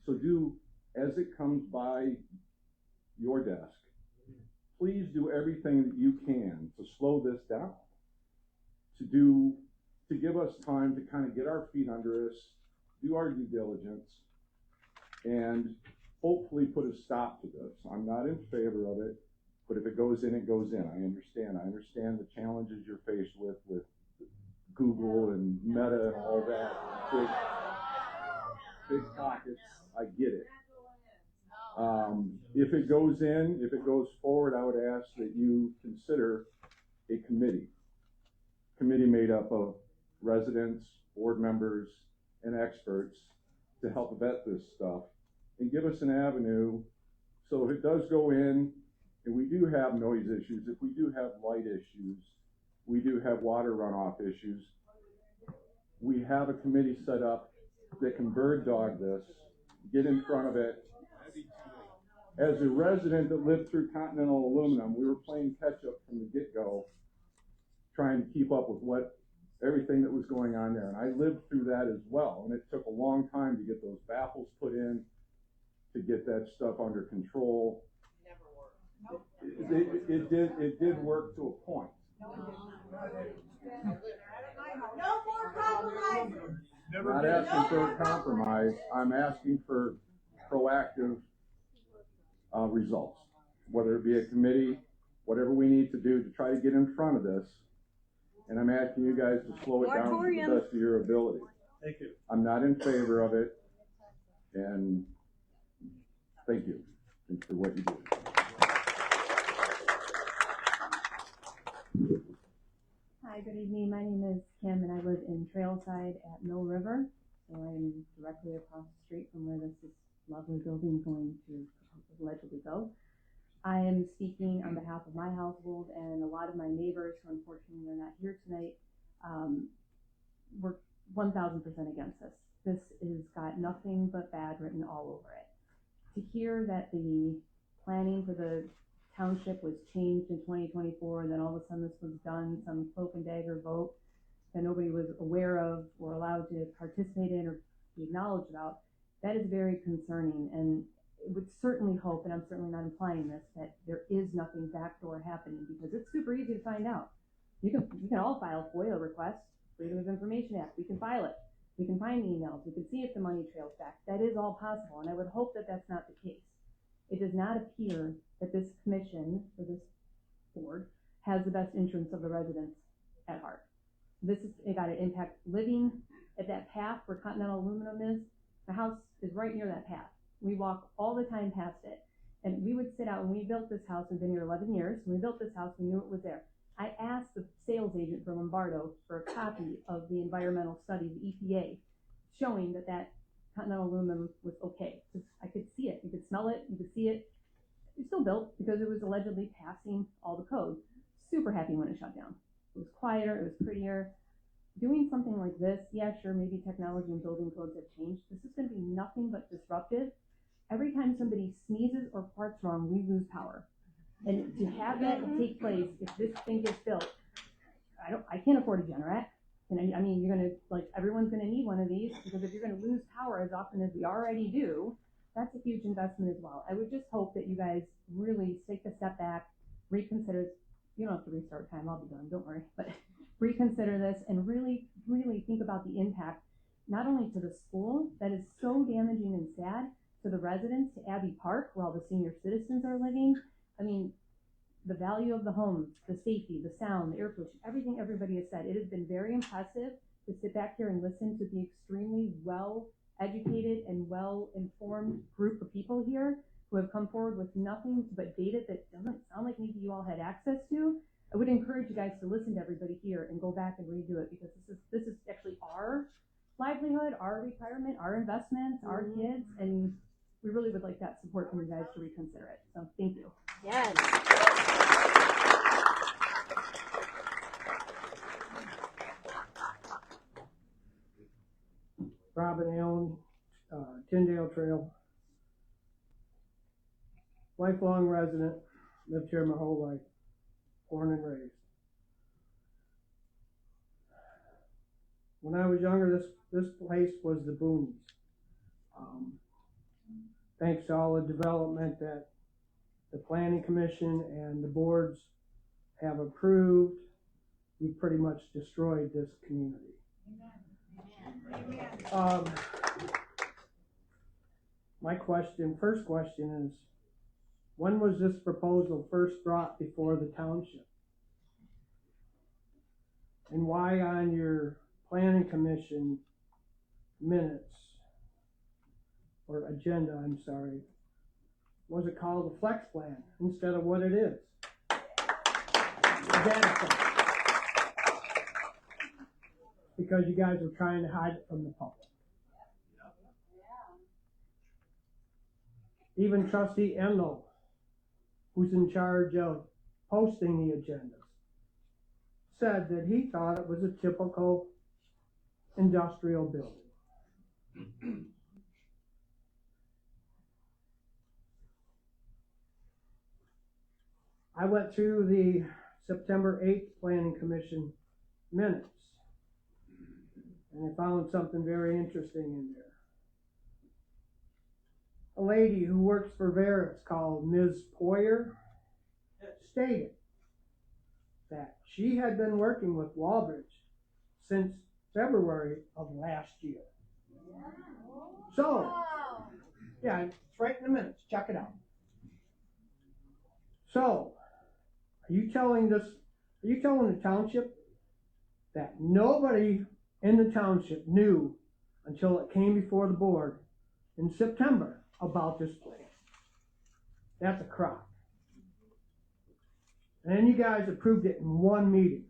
So do, as it comes by your desk, please do everything that you can to slow this down, to give us time to kind of get our feet under us, do our due diligence, and hopefully put a stop to this. I'm not in favor of it, but if it goes in, it goes in. I understand the challenges you're faced with Google and Meta and all that, big pockets. I get it. If it goes in, if it goes forward, I would ask that you consider a committee made up of residents, board members, and experts to help vet this stuff and give us an avenue. So if it does go in, and we do have noise issues, if we do have light issues, we do have water runoff issues, we have a committee set up that can bird dog this, get in front of it. As a resident that lived through Continental Aluminum, we were playing catch up from the get-go, trying to keep up with everything that was going on there. And I lived through that as well. And it took a long time to get those baffles put in, to get that stuff under control. It did work to a point.
No more compromise.
I'm not asking for a compromise. I'm asking for proactive results, whether it be a committee, whatever we need to do to try to get in front of this. And I'm asking you guys to slow it down to the best of your ability.
Thank you.
I'm not in favor of it, and thank you for what you do.
Hi, good evening. My name is Kim, and I live in Trailside at Mill River. So I'm directly across the street from where this lovely building is going to allegedly go. I am speaking on behalf of my household and a lot of my neighbors who unfortunately are not here tonight. We're 1,000% against this. This has got nothing but bad written all over it. To hear that the planning for the township was changed in 2024 and then all of a sudden this was done, some cloak and dagger vote that nobody was aware of or allowed to participate in or be acknowledged about, that is very concerning. And it would certainly hope, and I'm certainly not implying this, that there is nothing backdoor happening, because it's super easy to find out. You can all file FOIA requests, Freedom of Information Act. We can file it. We can find the emails. We can see if the money trails back. That is all possible, and I would hope that that's not the case. It does not appear that this commission or this board has the best interests of the residents at heart. It got to impact living at that path where Continental Aluminum is. My house
is right near that path. We walk all the time past it. And we would sit out, when we built this house, we've been here 11 years, when we built this house, we knew it was there. I asked the sales agent for Lombardo for a copy of the environmental study, the EPA, showing that that continental aluminum was okay. I could see it, you could smell it, you could see it. We still built because it was allegedly passing all the code. Super happy when it shut down. It was quieter, it was prettier. Doing something like this, yeah, sure, maybe technology and building codes have changed. This is going to be nothing but disruptive. Every time somebody sneezes or farts wrong, we lose power. And to have that take place, if this thing gets built, I can't afford a generac. And I mean, you're gonna, like, everyone's gonna need one of these, because if you're gonna lose power as often as we already do, that's a huge investment as well. I would just hope that you guys really take a step back, reconsider. You don't have to restart time, I'll be done, don't worry. But reconsider this and really, really think about the impact, not only to the school, that is so damaging and sad, to the residents, to Abbey Park, where all the senior citizens are living. I mean, the value of the homes, the safety, the sound, the air pollution, everything everybody has said. It has been very impressive to sit back here and listen to the extremely well-educated and well-informed group of people here who have come forward with nothing but data that doesn't sound like maybe you all had access to. I would encourage you guys to listen to everybody here and go back and redo it, because this is actually our livelihood, our retirement, our investments, our kids, and we really would like that support from you guys to reconsider it. So thank you.
Yes.
Robin Allen, Tyndale Trail. Lifelong resident, lived here my whole life, born and raised. When I was younger, this place was the boonies. Thanks to all the development that the Planning Commission and the boards have approved, we've pretty much destroyed this community. My first question is, when was this proposal first brought before the township? And why on your Planning Commission minutes, or agenda, I'm sorry, was it called a flex plan instead of what it is? Because you guys are trying to hide it from the public. Even Trustee Endel, who's in charge of posting the agendas, said that he thought it was a typical industrial building. I went through the September 8th Planning Commission minutes, and I found something very interesting in there. A lady who works for Veris called Ms. Poyer stated that she had been working with Walbridge since February of last year. So, yeah, it's right in the minutes, check it out. So, are you telling the township that nobody in the township knew until it came before the board in September about this plan? That's a crock. And then you guys approved it in one meeting.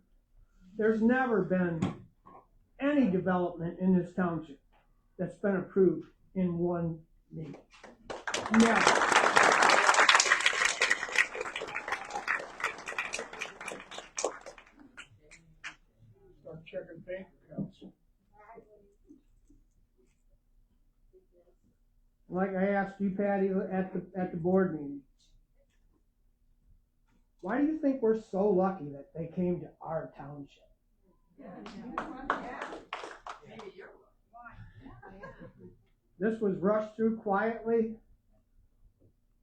There's never been any development in this township that's been approved in one meeting. Never. Checking bank accounts. Like I asked you, Patty, at the board meeting, why do you think we're so lucky that they came to our township? This was rushed through quietly,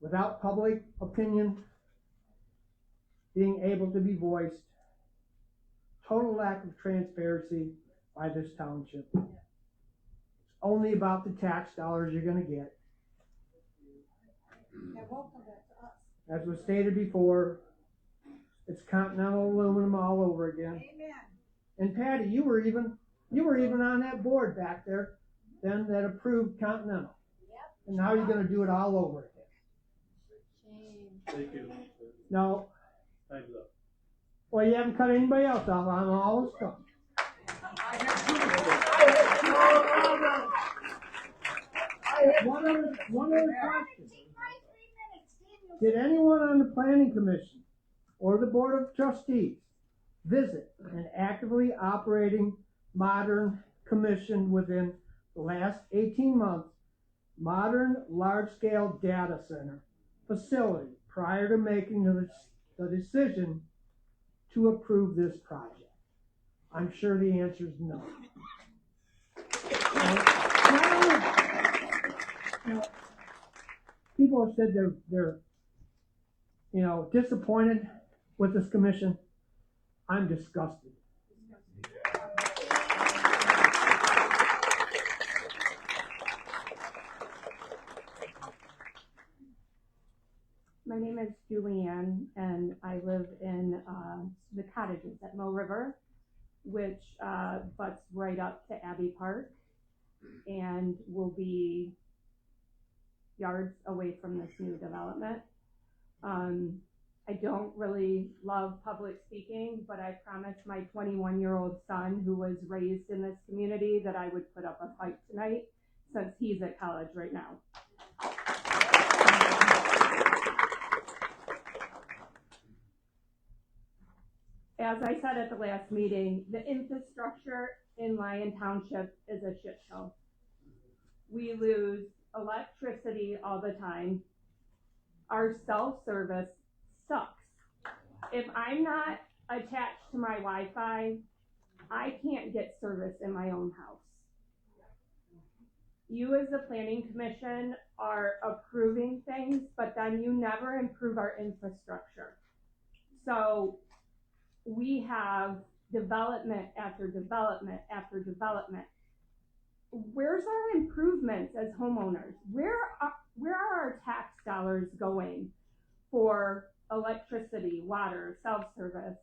without public opinion being able to be voiced. Total lack of transparency by this township. It's only about the tax dollars you're going to get. As was stated before, it's Continental Aluminum all over again.
Amen.
And Patty, you were even on that board back there then that approved Continental. and now you're gonna do it all over again.
Thank you.
No,
Time's up.
well, you haven't cut anybody else off, I'm almost done. One other question. Did anyone on the planning commission or the board of trustees visit an actively operating modern commission within the last 18 months, modern large-scale data center facility prior to making the decision to approve this project? I'm sure the answer is no. People have said they're disappointed with this commission. I'm disgusted.
My name is Julianne, and I live in the cottages at Mill River, which butts right up to Abbey Park and will be yards away from this new development. I don't really love public speaking, but I promised my 21-year-old son, who was raised in this community, that I would put up a fight tonight, since he's at college right now. As I said at the last meeting, the infrastructure in Lyon Township is a shit show. We lose electricity all the time. Our cell service sucks. If I'm not attached to my Wi-Fi, I can't get service in my own house. You as the planning commission are approving things, but then you never improve our infrastructure. So we have development after development after development. Where's our improvements as homeowners? Where are our tax dollars going for electricity, water, self-service?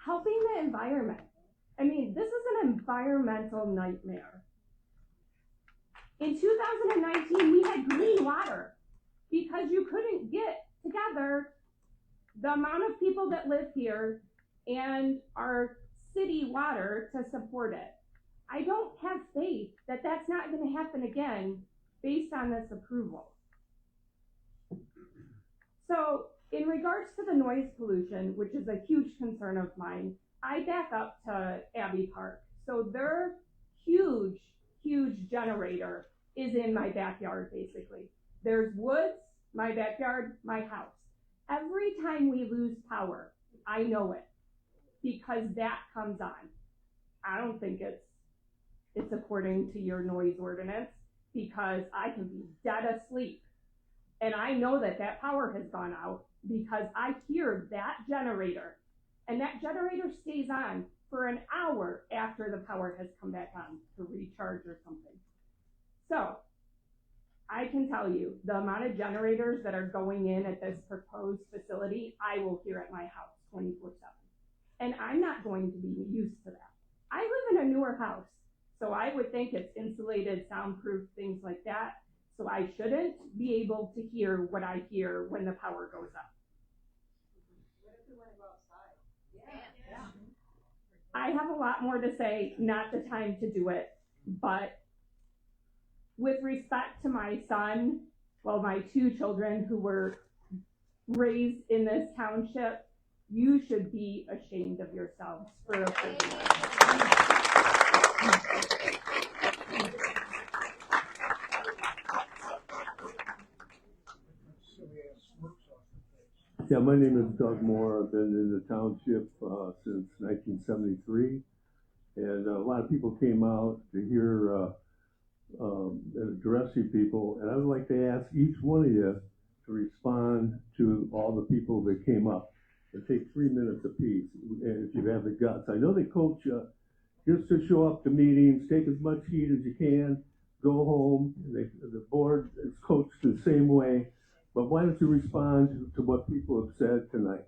Helping the environment. I mean, this is an environmental nightmare. In 2019, we had green water because you couldn't get together the amount of people that live here and our city water to support it. I don't have faith that that's not going to happen again based on this approval. So in regards to the noise pollution, which is a huge concern of mine, I back up to Abbey Park. So their huge generator is in my backyard, basically. There's woods, my backyard, my house. Every time we lose power, I know it because that comes on. I don't think it's according to your noise ordinance because I can be dead asleep and I know that power has gone out because I hear that generator, and that generator stays on for an hour after the power has come back on to recharge or something. So I can tell you the amount of generators that are going in at this proposed facility, I will hear at my house 24/7. And I'm not going to be used to that. I live in a newer house, so I would think it's insulated, soundproof, things like that. So I shouldn't be able to hear what I hear when the power goes up.
What if you want to go outside? Yeah.
I have a lot more to say, not the time to do it, but with respect to my son, well, my two children who were raised in this township, you should be ashamed of yourselves for approving it.
Yeah, my name is Doug Moore. I've been in the township since 1973, and a lot of people came out to hear and address you people, and I would like to ask each one of you to respond to all the people that came up and take 3 minutes apiece, and if you have the guts. I know they coach you just to show up to meetings, take as much heat as you can, go home. The board is coached the same way. But why don't you respond to what people have said tonight?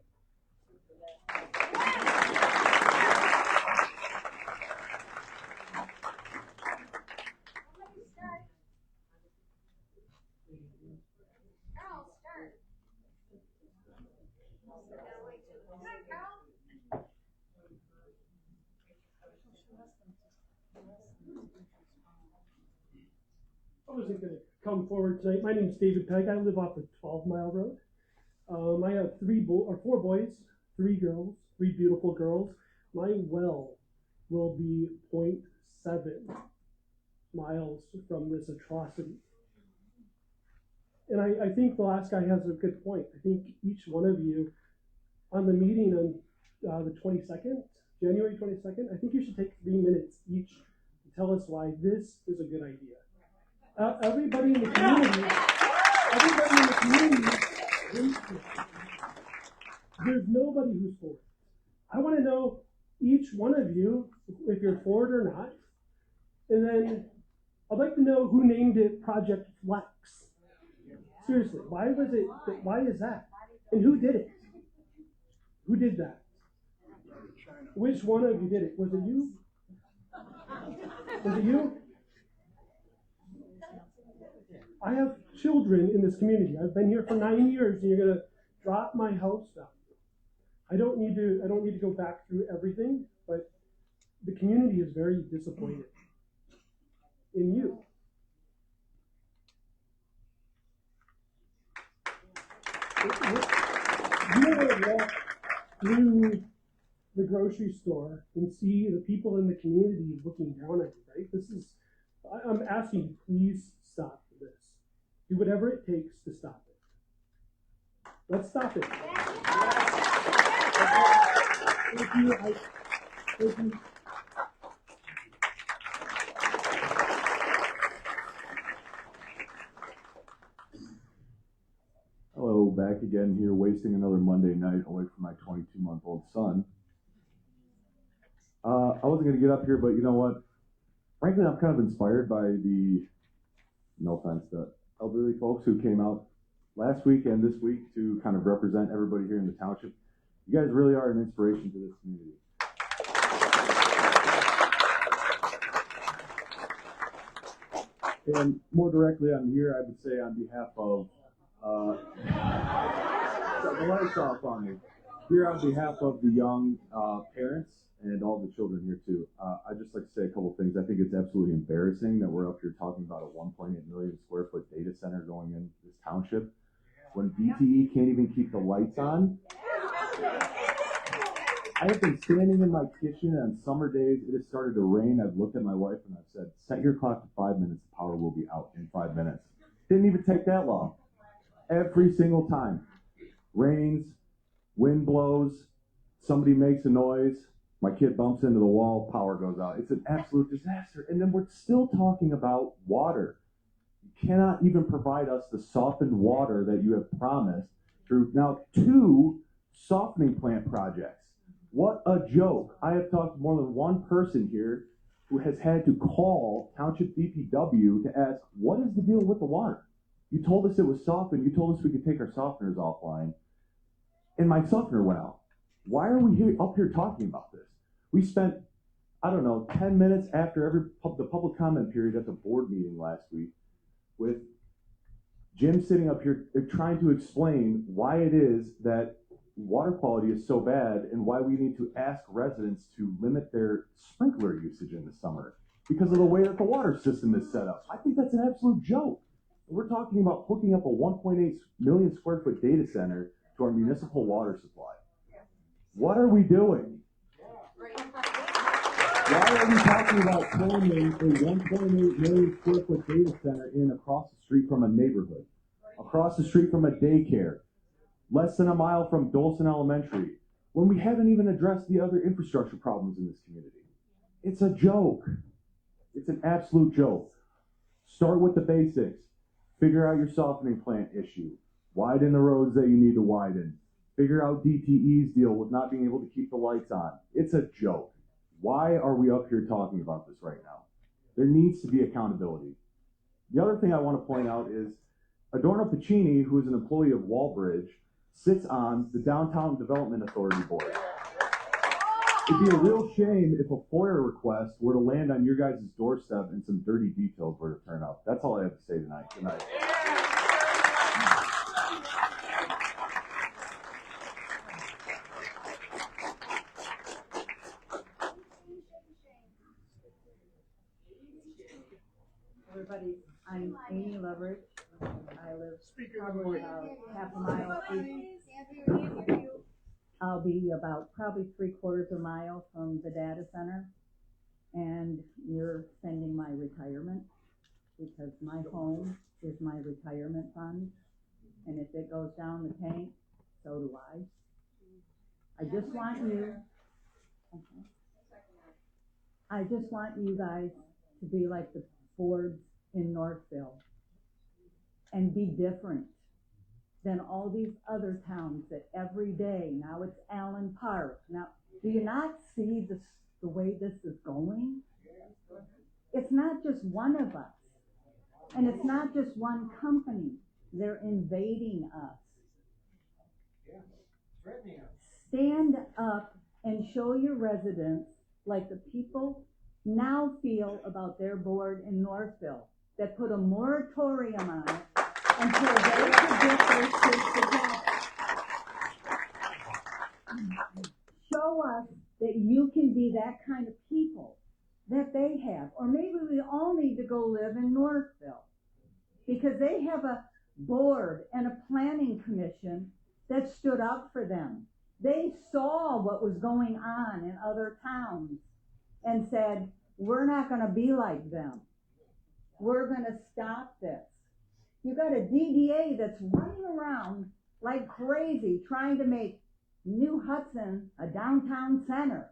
I wasn't going to come forward tonight. My name is David Pegg. I live off of 12 Mile Road. I have four boys, 3 girls, 3 beautiful girls. My well will be 0.7 miles from this atrocity. And I think the last guy has a good point. I think each one of you on the meeting on the 22nd, January 22nd, I think you should take 3 minutes each to tell us why this is a good idea. Everybody in the community, there's nobody who's for it. I want to know each one of you if you're for it or not. And then I'd like to know who named it Project Flex. Seriously, why is that? And who did it? Who did that? Which one of you did it? Was it you? Was it you? I have children in this community. I've been here for 9 years, and you're gonna drop my house down. I don't need to go back through everything, but the community is very disappointed in you. You don't want to walk through the grocery store and see the people in the community looking down at you, right? I'm asking you, please stop this. Do whatever it takes to stop it. Let's stop it. Thank you. Thank you.
Hello, back again here, wasting another Monday night away from my 22-month-old son. I wasn't going to get up here, but you know what? Frankly, I'm kind of inspired by the, no offense, the elderly folks who came out last week and this week to kind of represent everybody here in the township. You guys really are an inspiration to this community. And more directly, I'm here, I would say, on behalf of the lights off on me. Here on behalf of the young parents and all the children here too. I'd just like to say a couple things. I think it's absolutely embarrassing that we're up here talking about a 1.8 million square foot data center going in this township when DTE can't even keep the lights on. I have been standing in my kitchen on summer days. It has started to rain. I've looked at my wife and I've said, set your clock to 5 minutes. The power will be out in 5 minutes. Didn't even take that long. Every single time. Rains, wind blows, somebody makes a noise, my kid bumps into the wall, power goes out. It's an absolute disaster. And then we're still talking about water. You cannot even provide us the softened water that you have promised through now 2 softening plant projects. What a joke. I have talked to more than one person here who has had to call Township DPW to ask, what is the deal with the water? You told us it was softened. You told us we could take our softeners offline. And my softener went out. Why are we up here talking about this? We spent, 10 minutes after the public comment period at the board meeting last week with Jim sitting up here trying to explain why it is that water quality is so bad and why we need to ask residents to limit their sprinkler usage in the summer because of the way that the water system is set up. I think that's an absolute joke. We're talking about hooking up a 1.8 million square foot data center to our municipal water supply. What are we doing? Why are we talking about planning a 1.8 million square foot data center in across the street from a neighborhood, across the street from a daycare, less than a mile from Dolson Elementary, when we haven't even addressed the other infrastructure problems in this community? It's a joke. It's an absolute joke. Start with the basics. Figure out your softening plant issue. Widen the roads that you need to widen. Figure out DTE's deal with not being able to keep the lights on. It's a joke. Why are we up here talking about this right now? There needs to be accountability. The other thing I want to point out is Adorno Piccini, who is an employee of Wallbridge, sits on the Downtown Development Authority Board. It'd be a real shame if a FOIA request were to land on your guys' doorstep and some dirty details were to turn up. That's all I have to say tonight. Good night.
Everybody,
I'm Amy Leverage. I live probably about half a mile. I'll be about probably 3/4 of a mile from the data center. And you're spending my retirement because my home is my retirement fund. And if it goes down the tank, so do I. I just want you, I just want you guys to be like the Fords in Northville and be different than all these other towns that every day, now it's Allen Park. Now, do you not see the way this is going? It's not just one of us, and it's not just one company. They're invading us. Stand up and show your residents like the people now feel about their board in Northville that put a moratorium on it until they could get their shit together. Show us that you can be that kind of people that they have. Or maybe we all need to go live in Northville because they have a board and a planning commission that stood up for them. They saw what was going on in other towns and said, we're not going to be like them. We're going to stop this. You got a DDA that's running around like crazy trying to make New Hudson a downtown center.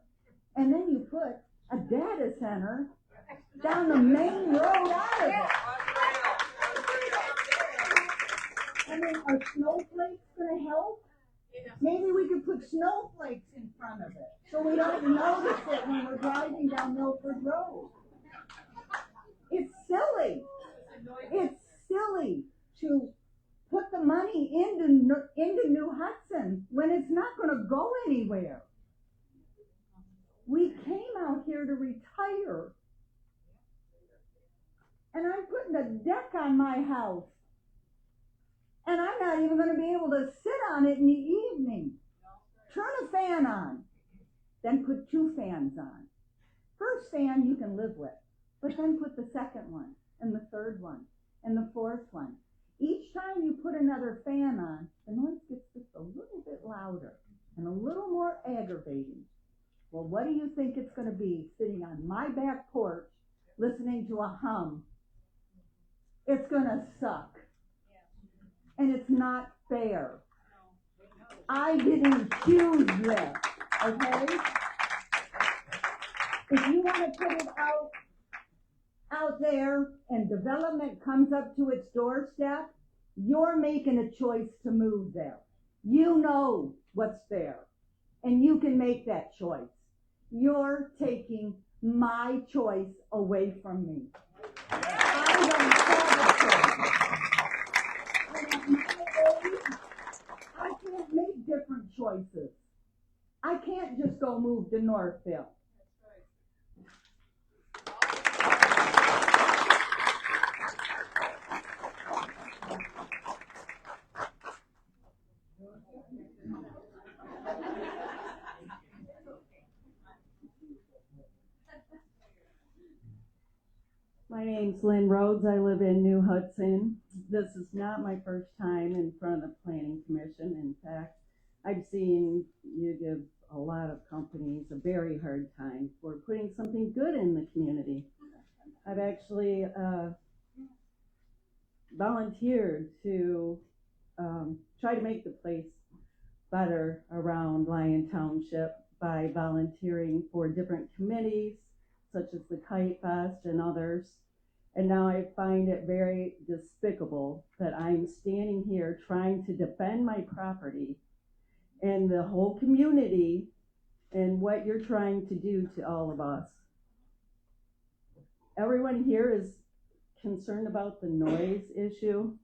And then you put a data center down the main road out of it. I mean, are snowflakes going to help? Maybe we could put snowflakes in front of it so we don't notice it when we're driving down Milford Road. It's silly. It's silly to put the money into New Hudson when it's not going to go anywhere. We came out here to retire. And I'm putting a deck on my house. And I'm not even going to be able to sit on it in the evening. Turn a fan on. Then put 2 fans on. First fan you can live with. But then put the second one, and the third one, and the fourth one. Each time you put another fan on, the noise gets just a little bit louder and a little more aggravating. Well, what do you think it's going to be sitting on my back porch listening to a hum? It's going to suck. And it's not fair. I didn't choose this, okay? If you want to put it out there and development comes up to its doorstep, you're making a choice to move there. You know what's there, and you can make that choice. You're taking my choice away from me. I don't have a choice. I can't make different choices. I can't just go move to Northville.
My name's Lynn Rhodes. I live in New Hudson. This is not my first time in front of the Planning Commission. In fact, I've seen you give a lot of companies a very hard time for putting something good in the community. I've actually volunteered to try to make the place better around Lyon Township by volunteering for different committees such as the Kite Fest and others. And now I find it very despicable that I'm standing here trying to defend my property and the whole community and what you're trying to do to all of us. Everyone here is concerned about the noise issue.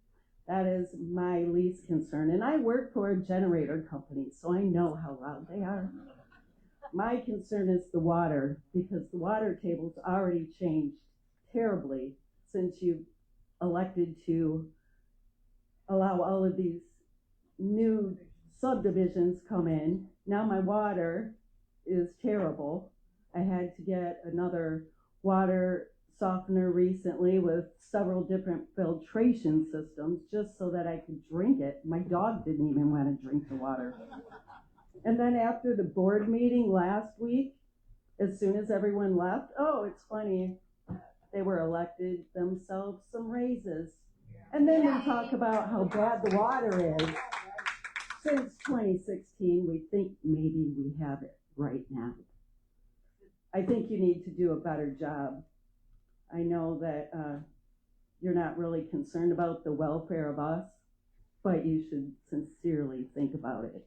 That is my least concern. And I work for a generator company, so I know how loud they are. My concern is the water, because the water table's already changed terribly since you elected to allow all of these new subdivisions come in. Now my water is terrible. I had to get another water softener recently with several different filtration systems just so that I could drink it. My dog didn't even want to drink the water. And then after the board meeting last week, as soon as everyone left, oh, it's funny, they were elected themselves some raises. And then we talk about how bad the water is. Since 2016, we think maybe we have it right now. I think you need to do a better job. I know that you're not really concerned about the welfare of us, but you should sincerely think about it.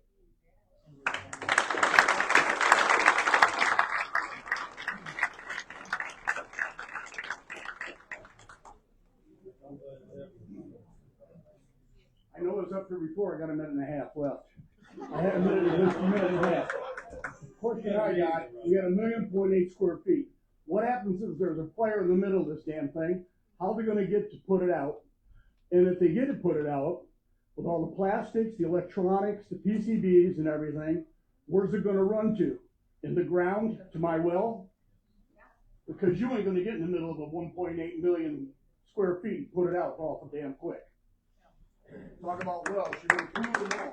I know it was up there before. I got a minute and a half left. I had a minute and a half. Question I got, we got 1,000,000.8 square feet. What happens if there's a fire in the middle of this damn thing? How are they going to get to put it out? And if they get to put it out, with all the plastics, the electronics, the PCBs and everything, where's it going to run to? In the ground to my well? Because you ain't going to get in the middle of a 1.8 million square feet and put it out awful damn quick. Talk about wells, you're going to prove them all.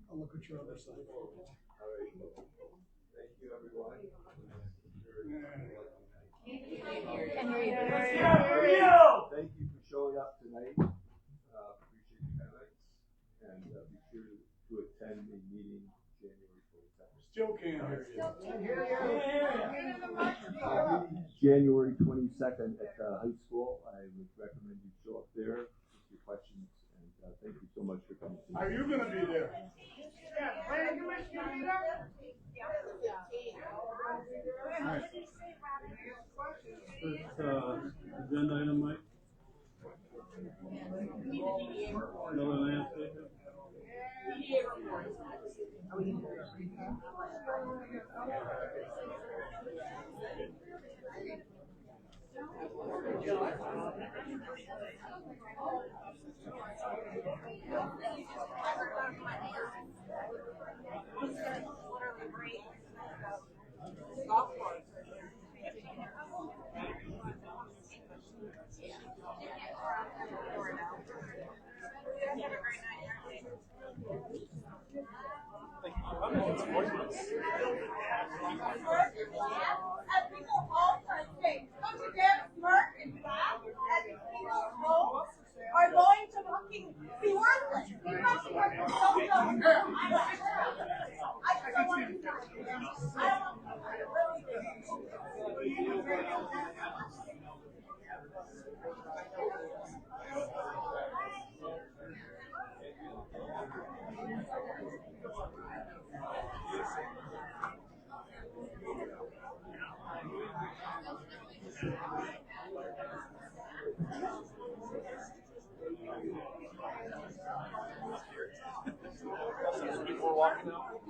I'll look at your other side.
All right. Thank you, everyone. Thank you for showing up tonight. Appreciate your comments. And be sure to attend the meeting January 22nd.
Still can't hear you.
January 22nd at the high school. I would recommend you show up there with your questions. And thank you so much for coming tonight.
Are you going to be there?
Alright. First agenda item, Mike. Another landscape.
Are going to fucking be worthless. You must be worthless.
Before walking out.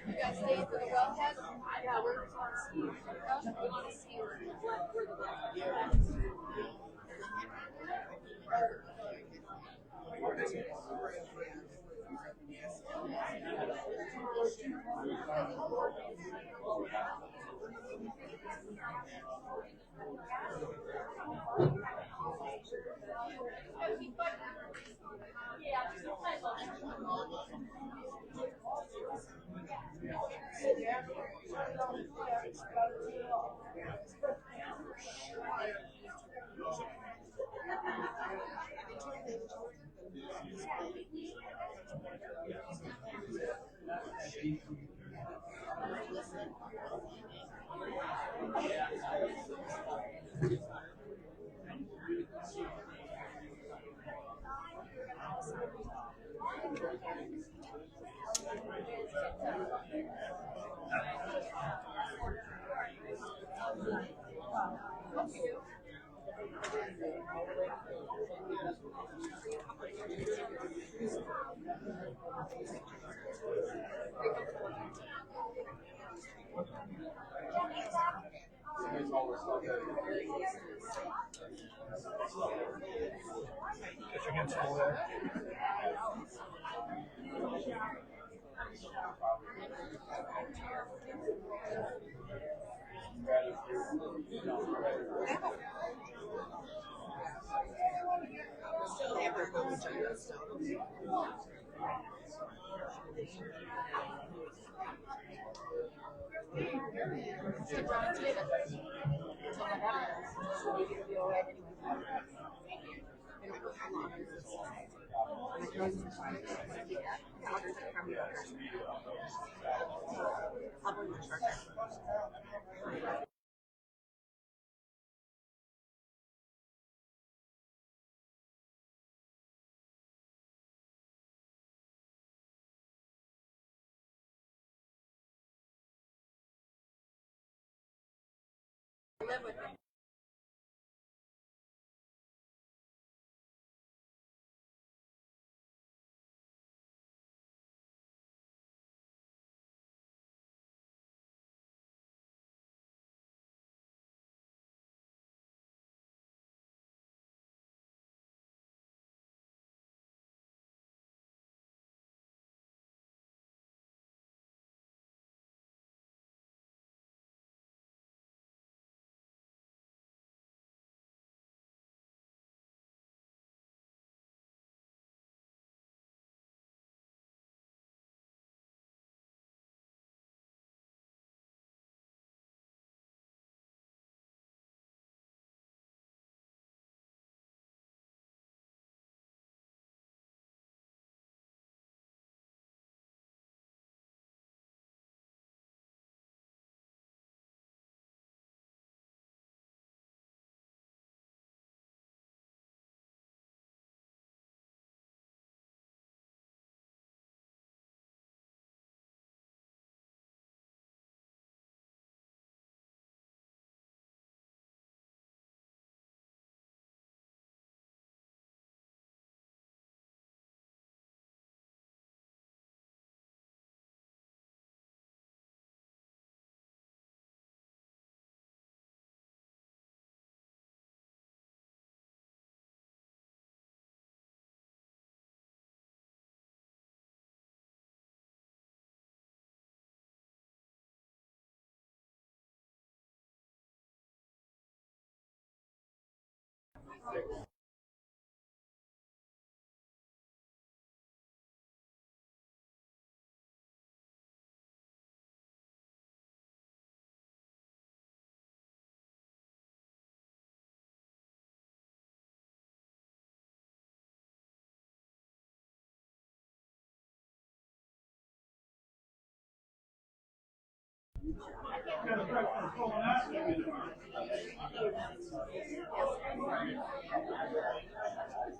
You guys staying for the well test? Yeah, we're going to see. We want to see where the well is.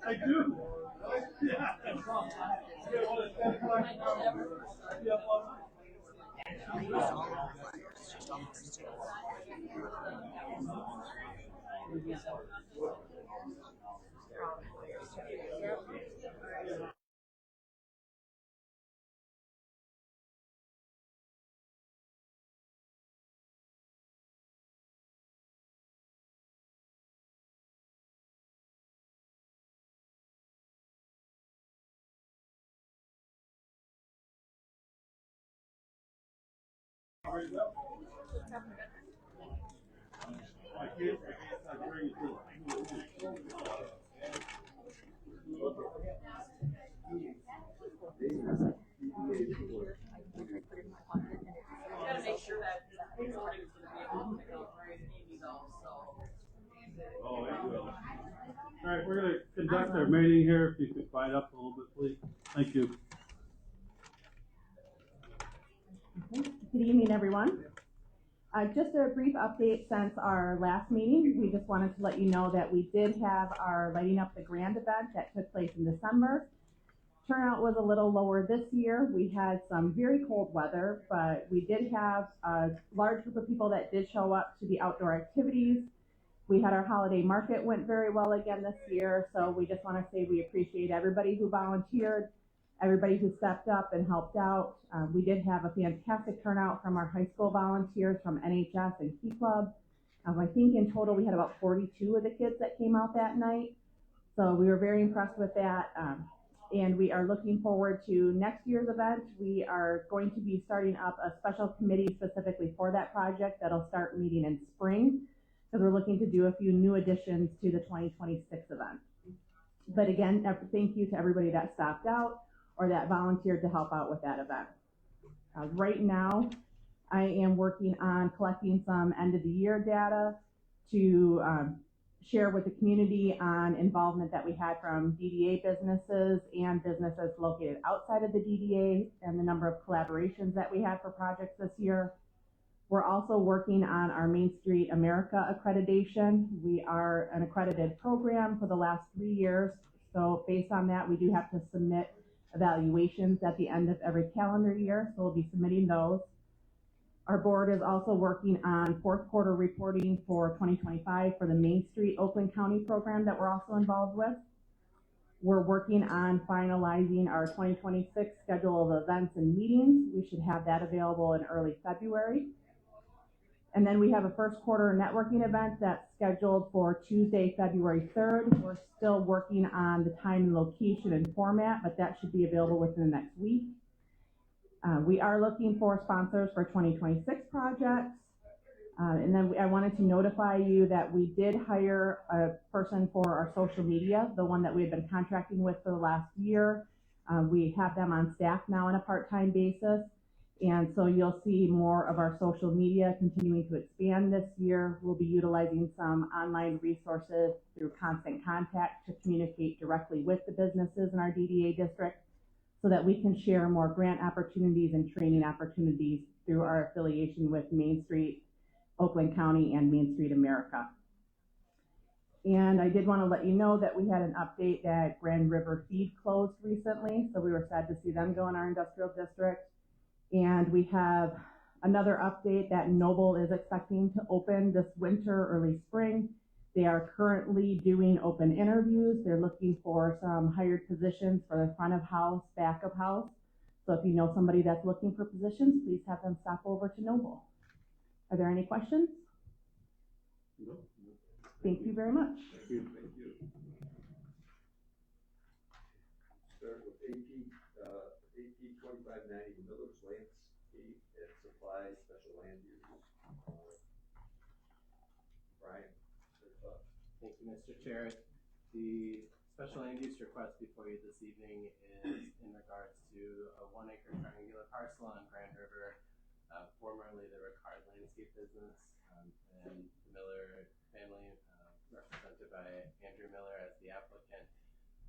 I do. Yeah.
Gotta make sure that recording's gonna be able to pick up Amy though, so.
Oh, it will. All right, we're gonna conduct our meeting here. If you could quiet up a little bit, please. Thank you.
Good evening, everyone. Just a brief update since our last meeting. We just wanted to let you know that we did have our Lighting Up the Grand event that took place in December. Turnout was a little lower this year. We had some very cold weather, but we did have a large group of people that did show up to the outdoor activities. We had our holiday market went very well again this year, so we just want to say we appreciate everybody who volunteered, everybody who stepped up and helped out. We did have a fantastic turnout from our high school volunteers from NHS and Key Club.
I think in total we had about 42 of the kids that came out that night. So we were very impressed with that. And we are looking forward to next year's event. We are going to be starting up a special committee specifically for that project that'll start meeting in spring, because we're looking to do a few new additions to the 2026 event. But again, thank you to everybody that stopped out or that volunteered to help out with that event. Right now, I am working on collecting some end of the year data to share with the community on involvement that we had from DDA businesses and businesses located outside of the DDA and the number of collaborations that we had for projects this year. We're also working on our Main Street America accreditation. We are an accredited program for the last 3 years. So based on that, we do have to submit evaluations at the end of every calendar year. So we'll be submitting those. Our board is also working on fourth quarter reporting for 2025 for the Main Street Oakland County program that we're also involved with. We're working on finalizing our 2026 schedule of events and meetings. We should have that available in early February. And then we have a first quarter networking event that's scheduled for Tuesday, February 3rd. We're still working on the time and location and format, but that should be available within the next week. We are looking for sponsors for 2026 projects. And then I wanted to notify you that we did hire a person for our social media, the one that we had been contracting with for the last year. We have them on staff now on a part-time basis. And so you'll see more of our social media continuing to expand this year. We'll be utilizing some online resources through Constant Contact to communicate directly with the businesses in our DDA district, so that we can share more grant opportunities and training opportunities through our affiliation with Main Street, Oakland County, and Main Street America. And I did want to let you know that we had an update that Grand River Feed closed recently, so we were sad to see them go in our industrial district. And we have another update that Noble is expecting to open this winter, early spring. They are currently doing open interviews. They're looking for some hired positions for the front of house, back of house. So if you know somebody that's looking for positions, please have them stop over to Noble. Are there any questions?
No.
Thank you very much.
Thank you. Thank you.
Start with AP 2590, Miller's Landscape and Supply Special Land Use. Brian.
Thank you, Mr. Chair. The special land use request before you this evening is in regards to a 1 acre triangular parcel on Grand River, formerly the Ricard Landscape Business, and the Miller family, represented by Andrew Miller as the applicant,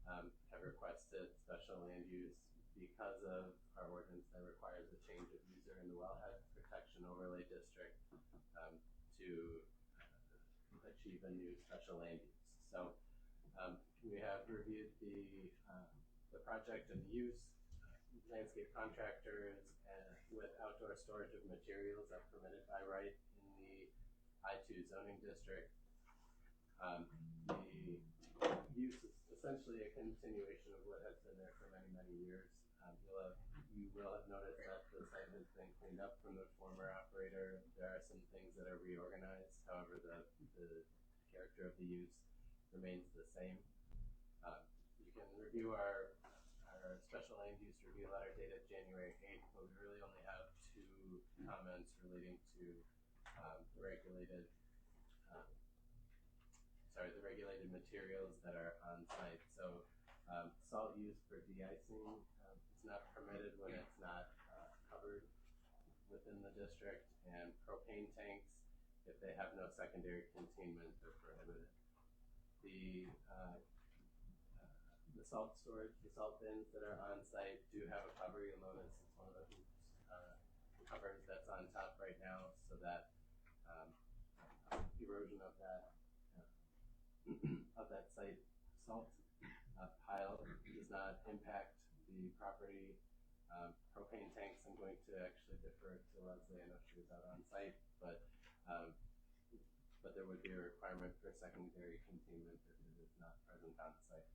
have requested special land use because of our ordinance that requires a change of user in the Wellhead Protection Overlay District to achieve a new special land use. So we have reviewed the project and use, landscape contractors with outdoor storage of materials are permitted by right in the I2 zoning district. The use is essentially a continuation of what has been there for many, many years. You will have noticed that the site has been cleaned up from the former operator. There are some things that are reorganized. However, the character of the use remains the same. You can review our special land use review letter dated January 8th, but we really only have 2 comments relating to the regulated materials that are on site. So salt use for de-icing is not permitted when it's not covered within the district, and propane tanks, if they have no secondary containment, are prohibited. The salt storage, the salt bins that are on site do have a cover. You'll notice it's one of the covers that's on top right now, so that erosion of that site salt pile does not impact the property. Propane tanks, I'm going to actually defer to Leslie. I know she was out on site, but there would be a requirement for secondary containment if it is not present on site.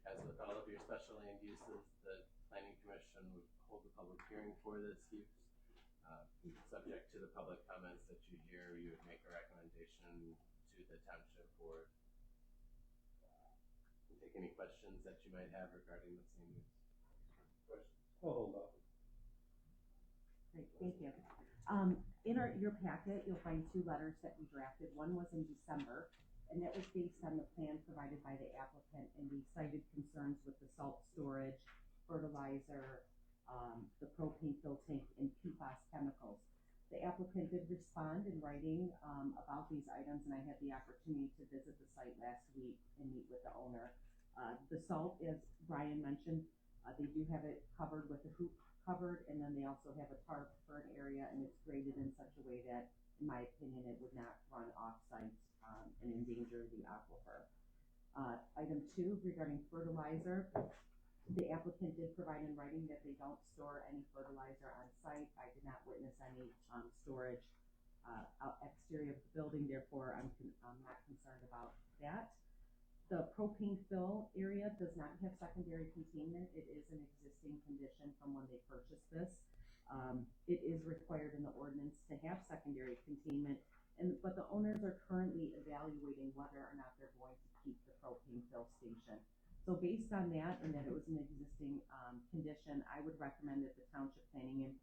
As with all of your special land uses, the Planning Commission would hold a public hearing for this use. Subject to the public comments that you hear, you would make a recommendation to the township board. Take any questions that you might have regarding the same use. Questions?
Hold up.
Great, thank you. In your packet, you'll find two letters that we drafted. One was in December, and that was based on the plan provided by the applicant, and we cited concerns with the salt storage, fertilizer, the propane fill tank, and PFAS chemicals. The applicant did respond in writing about these items, and I had the opportunity to visit the site last week and meet with the owner. The salt, as Brian mentioned, they do have it covered with a hoop covered, and then they also have a tarp for an area, and it's graded in such a way that, in my opinion, it would not run off-site and endanger the aquifer. Item 2, regarding fertilizer, the applicant did provide in writing that they don't store any fertilizer on site. I did not witness any storage exterior of the building, therefore I'm not concerned about that. The propane fill area does not have secondary containment. It is an existing condition from when they purchased this. It is required in the ordinance to have secondary containment, but the owners are currently evaluating whether or not they're going to keep the propane fill station. So based on that, and that it was an existing condition, I would recommend that the Township Planning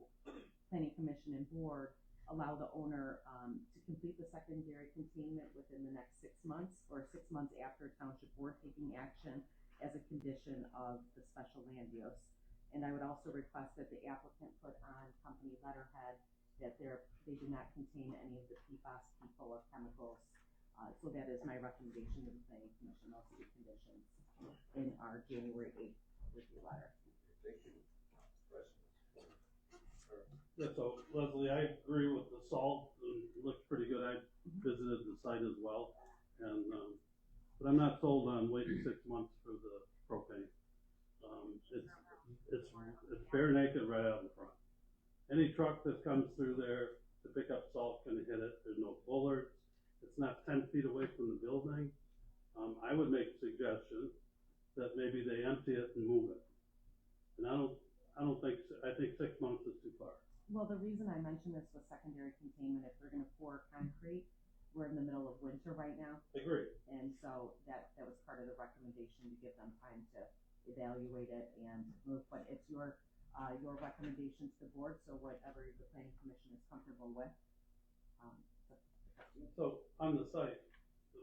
Commission and Board allow the owner to complete the secondary containment within the next 6 months, or 6 months after Township Board taking action as a condition of the special land use. And I would also request that the applicant put on company letterhead that they do not contain any of the PFAS, PFOA chemicals. So that is my recommendation to the Planning Commission, those two conditions in our January 8th review letter.
Thank you. Questions?
Yeah, so Leslie, I agree with the salt. It looks pretty good. I visited the site as well, and but I'm not sold on waiting 6 months for the propane. It's bare naked right out in front. Any truck that comes through there to pick up salt can hit it. There's no pullers. It's not 10 feet away from the building. I would make a suggestion that maybe they empty it and move it. And I think 6 months is too far.
Well, the reason I mentioned this was secondary containment. If they're gonna pour concrete, we're in the middle of winter right now.
Agreed.
And so that was part of the recommendation, to give them time to evaluate it and move, but it's your recommendations to the board, so whatever the Planning Commission is comfortable with.
So on the site,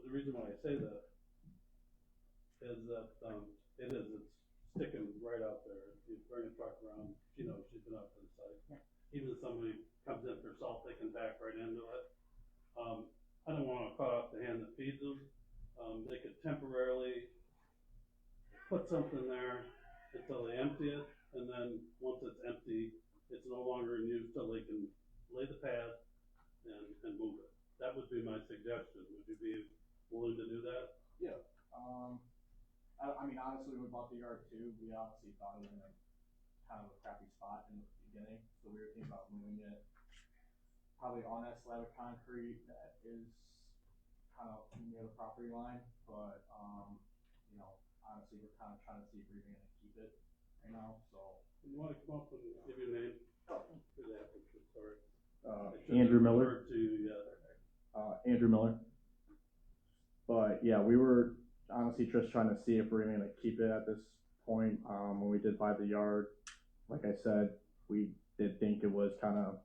the reason why I say that is that it's sticking right out there. If you bring a truck around, she knows, she's been up to the site.
Yeah.
Even if somebody comes in for salt, they can back right into it. I don't want to cut off the hand that feeds them. They could temporarily put something there until they empty it, and then once it's empty, it's no longer in use till they can lay the pad and move it. That would be my suggestion. Would you be willing to do that?
Yeah. I mean, honestly, we bought the yard too. We obviously thought it was in a kind of a crappy spot in the beginning, so we were thinking about moving it probably on that slab of concrete that is kind of near the property line. But you know, honestly, we're kind of trying to see if we're even gonna keep it right now. So
You want to come up and give your name? For the applicant, sorry.
Andrew Miller.
To you yet.
Andrew Miller. But yeah, we were honestly just trying to see if we're even gonna keep it at this point. When we did buy the yard, like I said, we did think it was kind of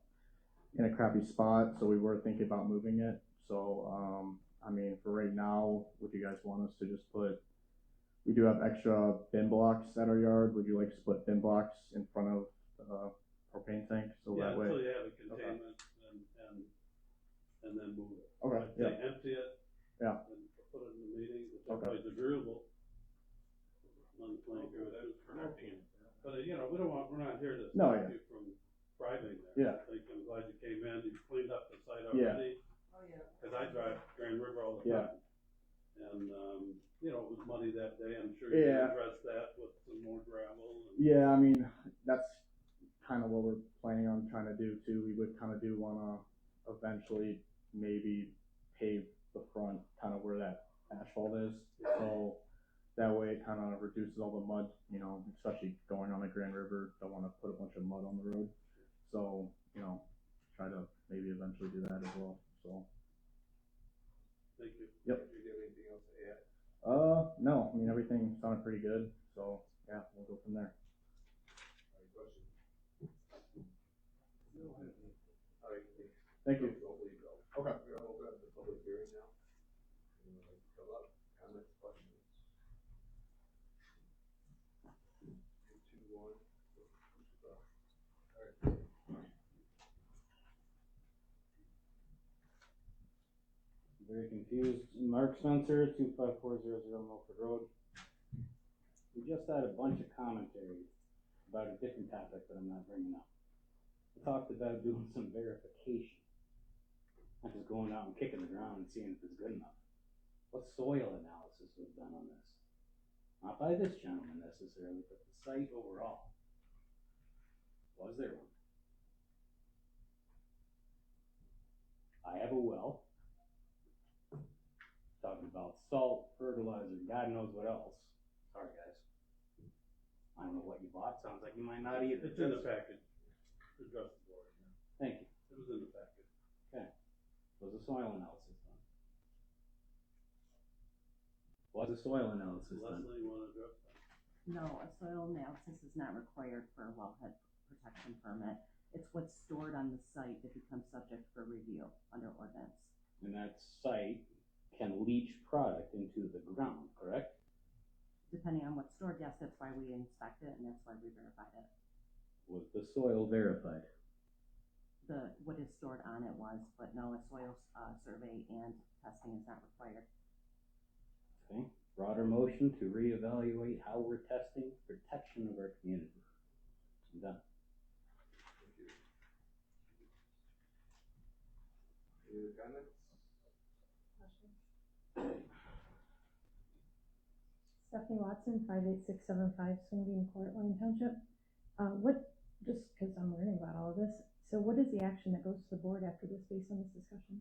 in a crappy spot, so we were thinking about moving it. So I mean, for right now, would you guys want us to just put, we do have extra bin blocks at our yard. Would you like to put bin blocks in front of the propane tank, so
Yeah,
that way?
until you have a containment and then move it.
Okay,
I'd say
yeah.
empty it.
Yeah.
And put it in the meeting, if
Okay.
everybody's agreeable. On the planning commission. But you know, we're not here to
No,
stop
yeah.
you from thriving there.
Yeah.
I think I'm glad you came in, you cleaned up the site
Yeah.
already. Oh, yeah. Cause I drive Grand River all the
Yeah.
time. And, you know, it was muddy that day, I'm sure you
Yeah.
addressed that with some more gravel.
Yeah, I mean, that's kind of what we're planning on trying to do too. We would kind of do wanna eventually maybe pave the front, kind of where that asphalt is. So that way it kind of reduces all the mud, you know, especially going on the Grand River. Don't want to put a bunch of mud on the road. So, you know, No, I mean, everything sounded pretty good, so yeah, we'll go from there.
Any questions? All right,
Thank you.
Don't leave though.
Okay.
We're gonna open up the public hearing now. Anyone like to come up, comments, questions? 3, 2, 1. All right.
Very confused. Mark Spencer, 25400 Milford Road. We just had a bunch of commentary about a different topic that I'm not bringing up. We talked about doing some verification. Not just going out and kicking the ground and seeing if it's good enough. What soil analysis was done on this? Not by this gentleman necessarily, but the site overall. Was there one? I have a well. Talking about salt, fertilizer, God knows what else. Sorry, guys. I don't know what you bought. Sounds like you might not either.
It's in the package. Address the board. Yeah.
Thank you.
It was in the package.
Okay. Was a soil analysis done? Was a soil analysis done?
Leslie, you want to address that?
No, a soil analysis is not required for a wellhead protection permit. It's what's stored on the site that becomes subject for review under ordinance.
And that site can leach product into the ground, correct?
Depending on what's stored, yes, that's why we inspect it and that's why we verified it.
Was the soil verified?
What is stored on it was, but no, a soil survey and testing is not required.
Okay. Broader motion to reevaluate how we're testing protection of our community. I'm done.
Thank you. Any other comments?
Stephanie Watson, 58675 Swinging Court, Lyon Township. Just because I'm learning about all of this, so what is the action that goes to the board after this based on this discussion?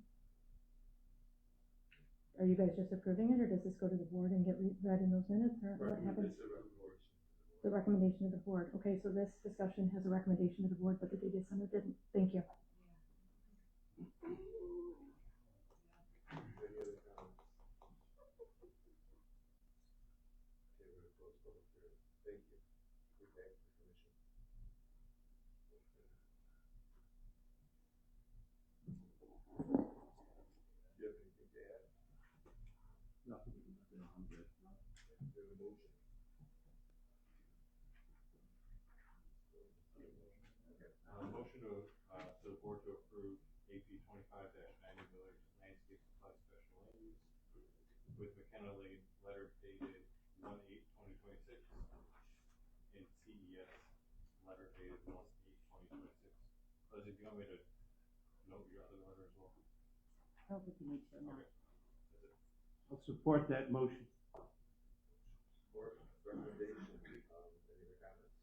Are you guys just approving it, or does this go to the board and get read in those minutes, or what happens? The recommendation of the board. Okay, so this discussion has a recommendation to the board, but the data center didn't. Thank you.
Any other comments? Okay, we're gonna close public hearing. Thank you. We're back to the commission. Do you have anything to add?
Nothing, I'm good.
Do you have a motion? Okay,
Motion to the board to approve AP 25-90 Village Landscape Supply Special Land Use with McKenna Lane letter dated 1/8/2026 and CES letter dated 1/8/2026. Leslie, do you want me to note your other letter as well?
I don't think you need to, no.
Okay. That's it.
I'll support that motion.
Support, recommendation, any other comments?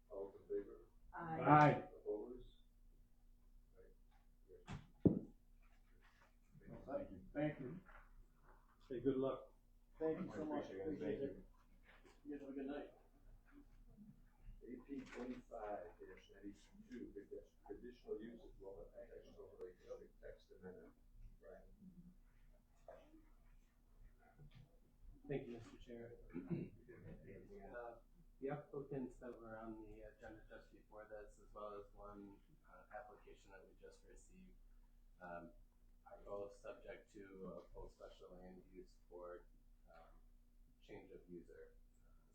All those in favor?
Aye.
Opposed? Right.
Thank you. Thank you.
Hey, good luck.
Thank you so much.
Appreciate it, thank you.
You guys have a good night.
AP 25-92, conditional uses, well, protection overlay district text amendment. Brian.
Thank you, Mr. Chair. The applicants that were on the agenda just before this, as well as one application that we just received, are both subject to a full special land use for change of user.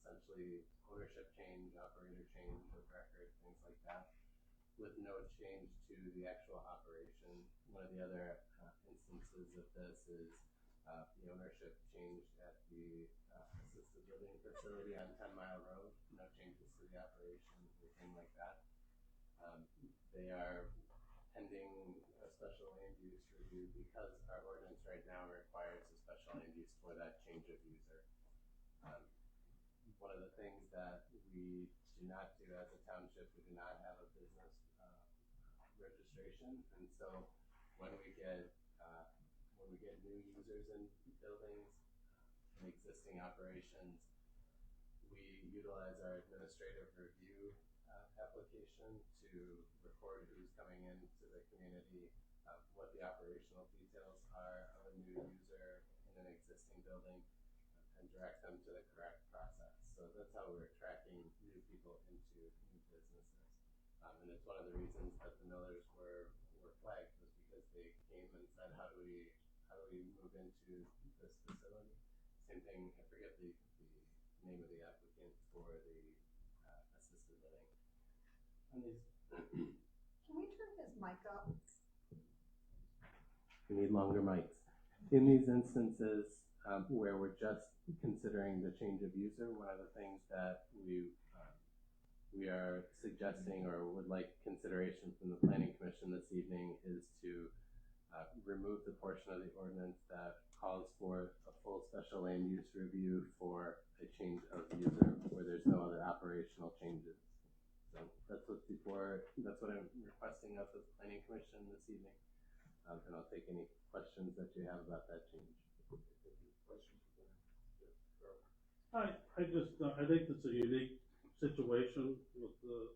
Essentially, ownership change, operator change of record, things like that, with no change to the actual operation. One of the other instances of this is the ownership changed at the assisted living facility on 10 Mile Road. No changes to the operation, anything like that. They are pending a special land use review because our ordinance right now requires a special land use for that change of user. One of the things that we do not do as a township, we do not have a business registration, and so when we get new users in buildings and existing operations, we utilize our administrative review application to record who's coming into the community, what the operational details are of a new user in an existing building, and direct them to the correct process. So that's how we're attracting new people into new businesses. And it's one of the reasons that the Millers were flagged, was because they came and said, how do we move into this facility? Same thing, I forget the name of the applicant for the assisted living. And these
Can we turn his mic up?
we need longer mics. In these instances where we're just considering the change of user, one of the things that we are suggesting or would like consideration from the Planning Commission this evening is to remove the portion of the ordinance that calls for a full special land use review for a change of user where there's no other operational changes. So that's what's before, that's what I'm requesting of the Planning Commission this evening. And I'll take any questions that you have about that change.
I think it's a unique situation with the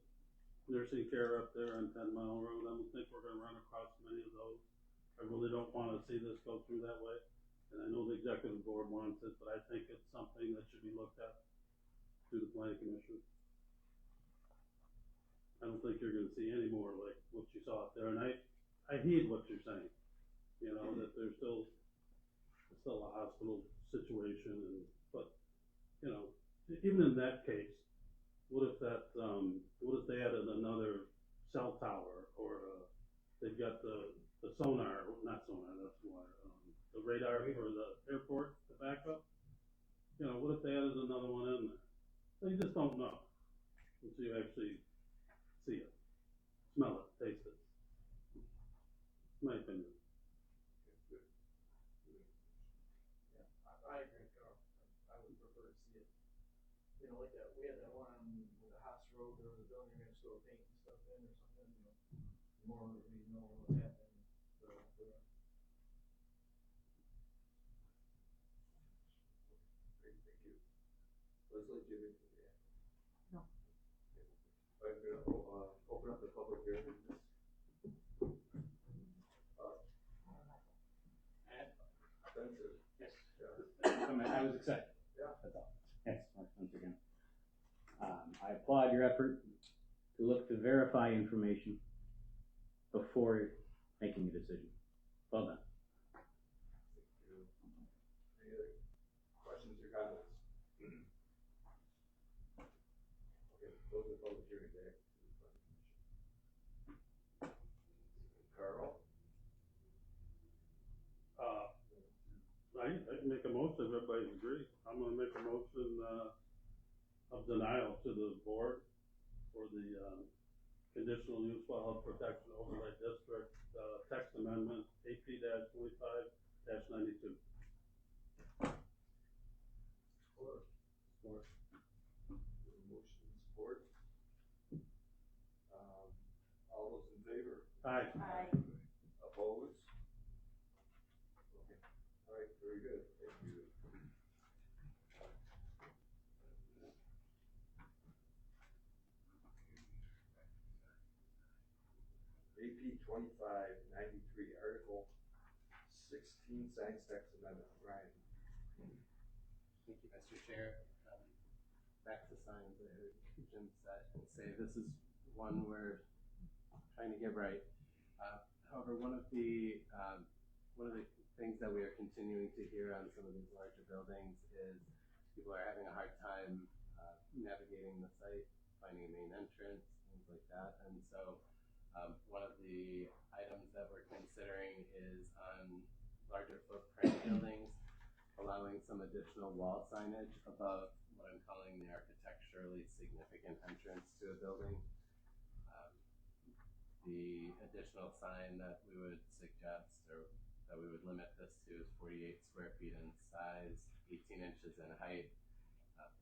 nursing care up there on 10 Mile Road. I don't think we're gonna run across many of those. I really don't wanna see this go through that way. And I know the executive board wants it, but I think it's something that should be looked at through the Planning Commission. I don't think you're gonna see any more like what you saw up there, and I heed what you're saying. You know, that there's still a hospital situation, but you know, even in that case, what if they added another cell tower, or they've got the sonar, not sonar, that's why, the radar for the airport, the backup. You know, what if they added another one in there? So you just don't know until you actually see it, smell it, taste it. My opinion.
I agree, Carl. I would prefer to see it. You know, like that, we had that one on the Haas Road, there was a building you're gonna store paint and stuff in or something, you know. The more we know what's happening, Great, thank you. Leslie, do you have anything to add?
No.
I'm gonna, open up the public hearing. Spencer.
Yes. I was excited.
Yeah.
That's all. Yes, Mark, once again. I applaud your effort to look to verify information before making a decision. Well done.
Thank you. Any other questions or comments? Okay, close the public hearing back to the Planning Commission. Carl?
I can make a motion if everybody agrees. I'm gonna make a motion, of denial to the board for the, conditional use wildlife protection overlay district, text amendment AP-25-92.
Support.
Support.
Motion support. All those in favor?
Aye.
Aye. Opposed? Okay. All right, very good. Thank you. AP 2593, Article 16, Science Tax Amendment. Ryan.
Thank you, Mr. Chair. Back to signs, I heard Jim say this is one we're trying to get right. However, one of the things that we are continuing to hear on some of these larger buildings is people are having a hard time navigating the site, finding a main entrance, things like that. And so one of the items that we're considering is on larger footprint buildings, allowing some additional wall signage above what I'm calling the architecturally significant entrance to a building. The additional sign that we would suggest, or that we would limit this to, is 48 square feet in size, 18 inches in height,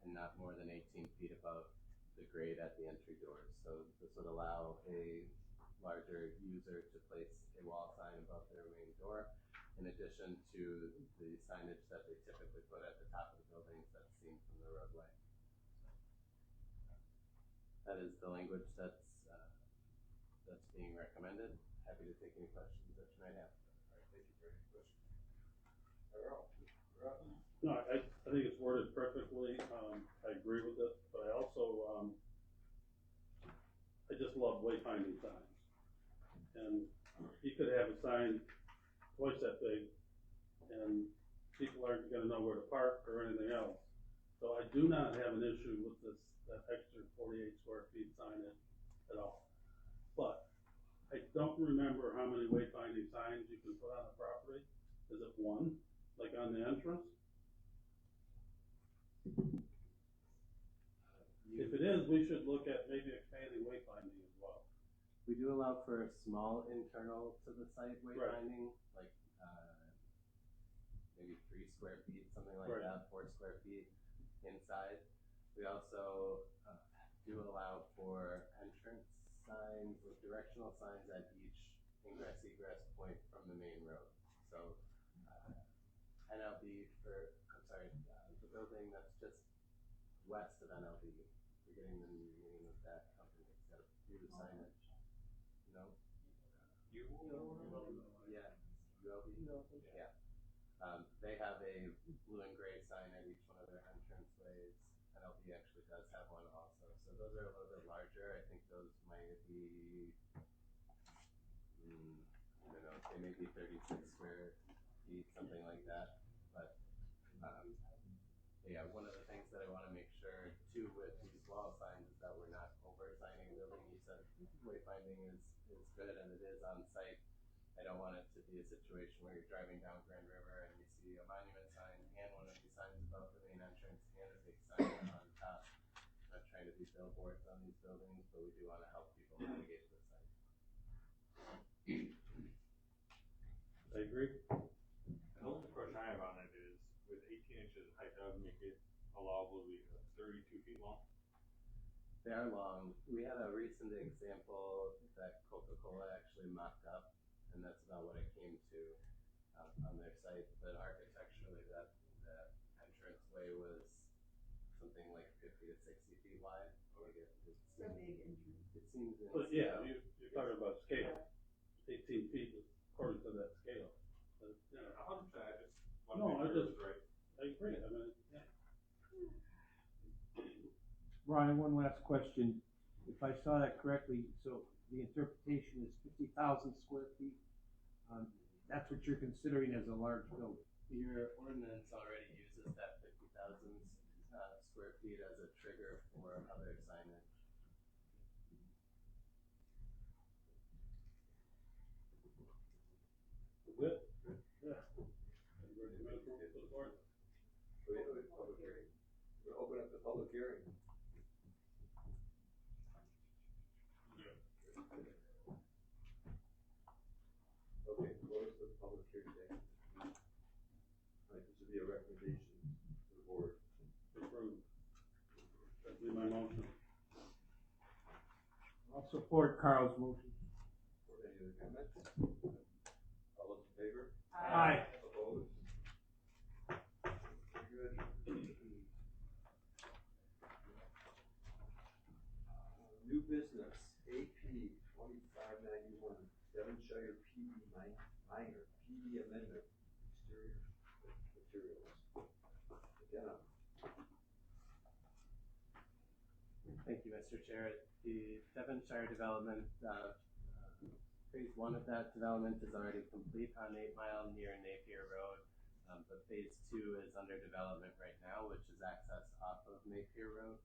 and not more than 18 feet above the grade at the entry doors. So this would allow a larger user to place a wall sign above their main door, in addition to the signage that they typically put at the top of the buildings that's seen from the roadway. That is the language that's being recommended. Happy to take any questions that you might have.
All right, thank you for any questions. Earl, you're up.
No, I think it's worded perfectly, I agree with it, but I also, I just love wayfinding signs. And you could have a sign twice that big, and people aren't gonna know where to park or anything else. So I do not have an issue with that extra 48 square feet signage at all. But I don't remember how many wayfinding signs you can put on a property. Is it one, like on the entrance? If it is, we should look at maybe expanding wayfinding as well.
We do allow for small internal to the site wayfinding, like maybe 3 square feet, something like that, 4 square feet inside. We also do allow for entrance signs with directional signs at each ingress egress point from the main road. So NLB the building that's just west of NLB, we're getting the name of that company. It's got a few signage. No? Yeah. ULB? Yeah. They have a blue and gray sign at each one of their entranceways. NLB actually does have one also. So those are a little bit larger. I think those might be, I don't know, they may be 36 square feet, something like that. But yeah, one of the things that I want to make sure too with these wall signs is that we're not over-signing the building. You said wayfinding is good and it is on site. I don't want it to be a situation where you're driving down Grand River and you see a monument sign and one of these signs above the main entrance and a big sign on top. I'm not trying to be billboards on these buildings, but we do want to help people navigate the site.
I agree.
The only question I have on it is, with 18 inches of height, that would make it allowable to be 32 feet long.
They are long. We had a recent example that Coca-Cola actually mocked up, and that's about what it came to on their site. But architecturally, that entranceway was something like 50 to 60 feet wide. Like it seems
But yeah, you're talking about scale. 18 feet according to that scale. But,
Yeah, 100%. I just want
no,
to make sure it's right.
I agree. I mean, yeah.
Ron, one last question. If I saw that correctly, so the interpretation is 50,000 square feet. That's what you're considering as a large building.
Your ordinance already uses that 50,000 square feet as a trigger for other signage.
Good? Yeah. Recommend approval to the board.
Public hearing. We'll open up the public hearing. Okay, close the public hearing then. Alright, this will be a recommendation to the board.
Approved. That'd be my motion.
I'll support Carl's motion.
Any other comments? All those in favor?
Aye.
Opposed? Very good. New business, AP 2591, Devonshire PD minor, PD amendment, exterior materials. Again,
Thank you, Mr. Chair. The Devonshire development, phase 1 of that development is already complete on 8 Mile near Napier Road, but phase 2 is under development right now, which is accessed off of Napier Road.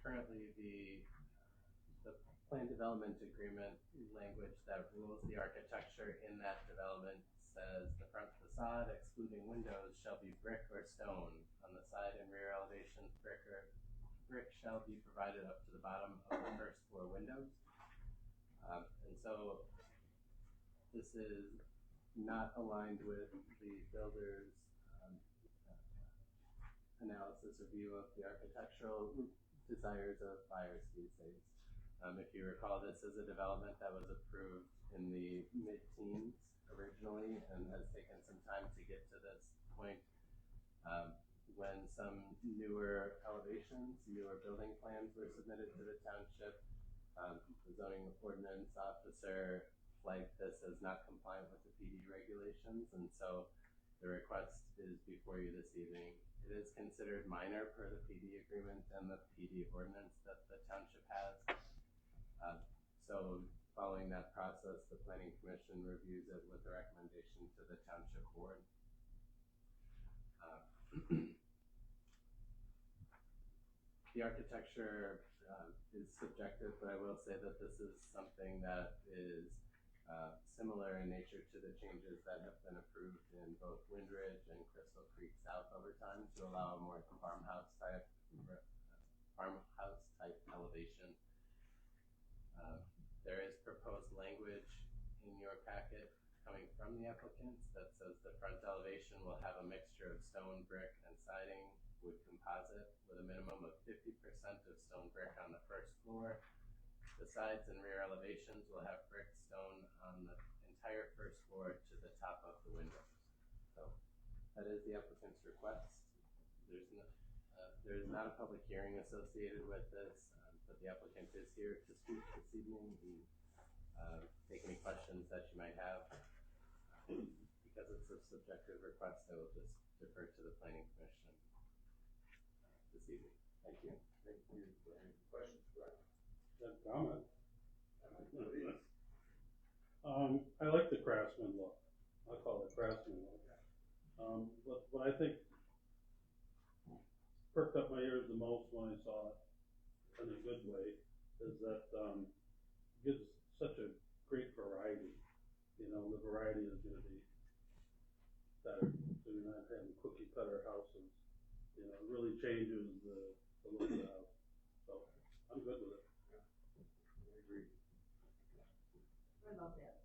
Currently, the plan development agreement language that rules the architecture in that development says the front facade, excluding windows, shall be brick or stone. On the side and rear elevations, brick shall be provided up to the bottom of the first floor windows. And so this is not aligned with the builder's analysis or view of the architectural desires of buyers these days. If you recall, this is a development that was approved in the mid-teens originally and has taken some time to get to this point. When some newer elevations, newer building plans were submitted to the township, the zoning ordinance officer flagged this as not compliant with the PD regulations, and so the request is before you this evening It is considered minor per the PD agreement and the PD ordinance that the township has. So following that process, the planning commission reviews it with a recommendation to the township board. The architecture is subjective, but I will say that this is something that is similar in nature to the changes that have been approved in both Windridge and Crystal Creek South over time to allow a more farmhouse type elevation. There is proposed language in your packet coming from the applicants that says the front elevation will have a mixture of stone, brick, and siding with composite with a minimum of 50% of stone brick on the first floor. The sides and rear elevations will have brick stone on the entire first floor to the top of the windows. So that is the applicant's request. There is not a public hearing associated with this, but the applicant is here to speak this evening and take any questions that you might have. Because it's a subjective request, I will just defer to the planning commission this evening. Thank you.
Thank you. Any questions, Brad?
Comment. I like the craftsman look. I call it craftsman look. What I think perked up my ears the most when I saw it, in a good way, is that gives such a great variety. You know, the variety is going to be better, so you're not having cookie cutter houses. You know, it really changes the look of the house. So I'm good with it.
Yeah, I agree.
I love that.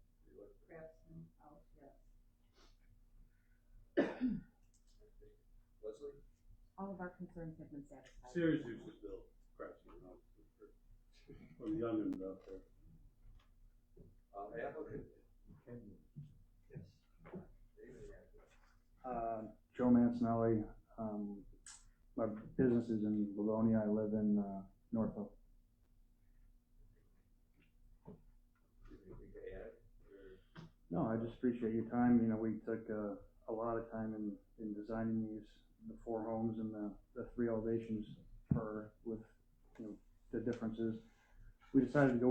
Craftsman house, yes.
Leslie?
All of our concerns have been satisfied.
Sears used to build craftsman houses for the youngins out there.
Applicant. Yes.
Joe Mancinelli. My business is in Livonia. I live in Norfolk.
Anything to add?
No, I just appreciate your time. You know, we took a lot of time in designing the 4 homes and the 3 elevations with, you know, the differences. We decided to go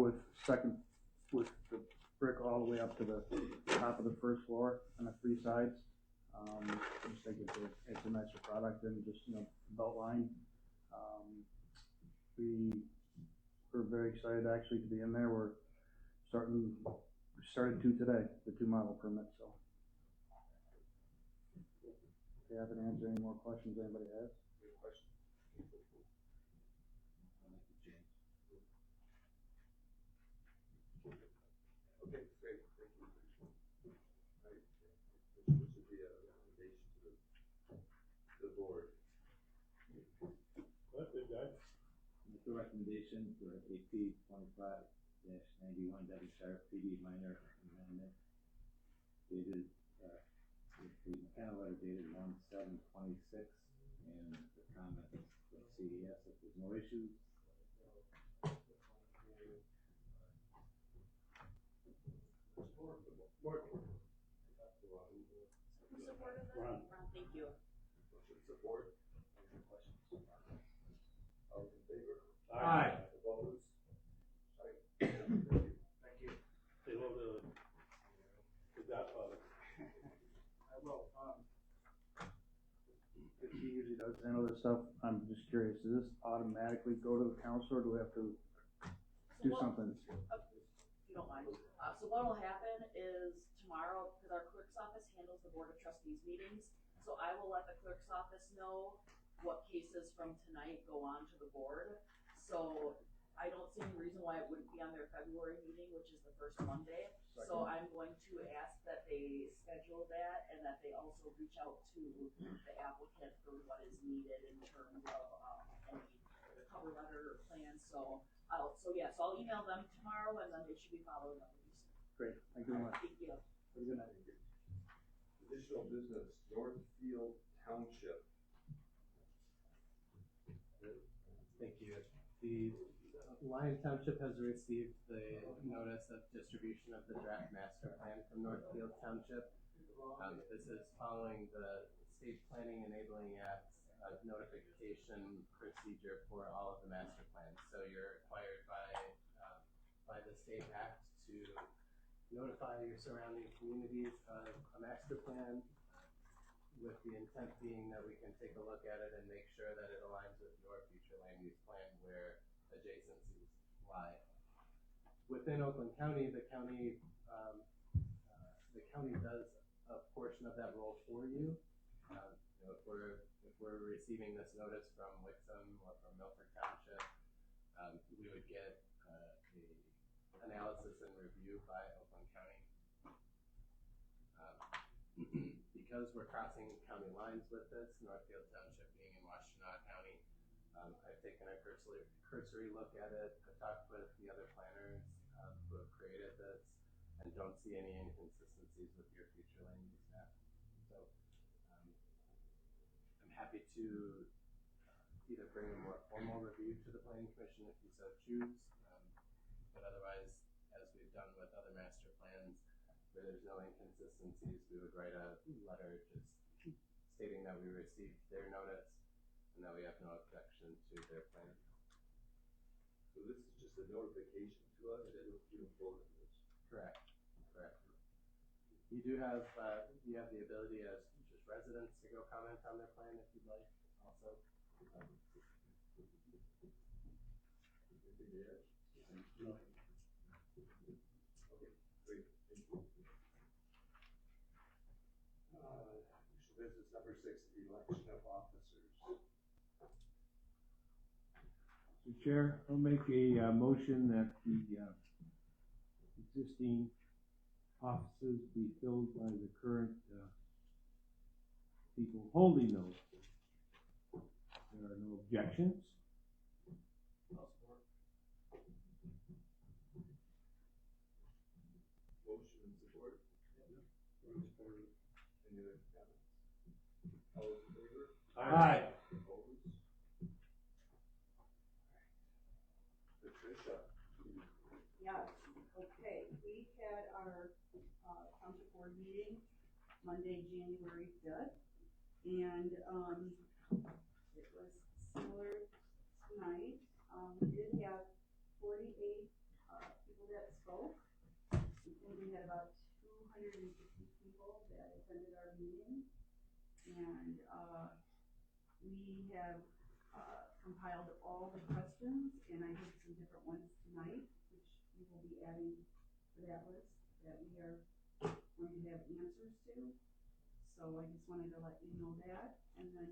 with the brick all the way up to the top of the first floor on the 3 sides. I just think it's a nicer product than just, you know, belt line. We're very excited actually to be in there. We started 2 today, the 2 model permits. So if you haven't answered any more questions anybody has.
Any questions? Okay, great, thank you. Right. This would be a recommendation to the board.
What, good guy?
Make a recommendation for AP 25-91 Debbie Sharp PD minor amendment dated, the McKenna letter dated 1/7/26, and the comments from CES if there's no issues.
Who supported this?
Ron.
Thank you.
Motion support. Any questions? All in favor?
Aye.
Opposed? Aye. Thank you.
Thank you.
Say hello to the Godfather.
I will,
If he usually does handle this stuff, I'm just curious, does this automatically go to the council or do we have to do something?
If you don't mind. So what will happen is tomorrow, because our clerk's office handles the board of trustees meetings, so I will let the clerk's office know what cases from tonight go on to the board. So I don't see any reason why it wouldn't be on their February meeting, which is the first Monday. So I'm going to ask that they schedule that and that they also reach out to the applicant for what is needed in terms of any cover letter or plans. So I'll email them tomorrow and then they should be following up with you soon.
Great, thank you very much.
Thank you.
Have a good night.
Additional business, Northfield Township.
Thank you. The Lyon Township has received the notice of distribution of the draft master plan from Northfield Township. This is following the State Planning Enabling Act's notification procedure for all of the master plans. So you're required by the state act to notify your surrounding communities of a master plan, with the intent being that we can take a look at it and make sure that it aligns with your future land use plan where adjacencies lie. Within Oakland County, the county does a portion of that role for you. If we're receiving this notice from Wixom or from Milford Township, we would get a analysis and review by Oakland County. Because we're crossing county lines with this, Northfield Township being in Washtenaw County, I've taken a cursory look at it. I've talked with the other planners who have created this and don't see any inconsistencies with your future land use map. So I'm happy to either bring a more formal review to the Planning Commission if you so choose, but otherwise, as we've done with other master plans, where there's no inconsistencies, we would write a letter just stating that we received their notice and that we have no objection to their plan.
So this is just a notification to us, and you don't vote on this?
Correct. You do have the ability as just residents to go comment on their plan if you'd like also.
No. Okay, great, thank you. Business number 6, election of officers.
Mr. Chair, I'll make a motion that the existing offices be filled by the current people holding those. There are no objections.
I'll support. Motion and support. Any other comments? All those in favor?
Aye.
Opposed? Patricia.
Yes, okay, we had our township board meeting Monday, January 5th, and it was similar tonight. We did have 48 people that spoke. We had about 250 people that attended our meeting, and we have compiled all the questions, and I did some different ones tonight, which we will be adding to that list that we are going to have answers to. So I just wanted to let you know that. And then,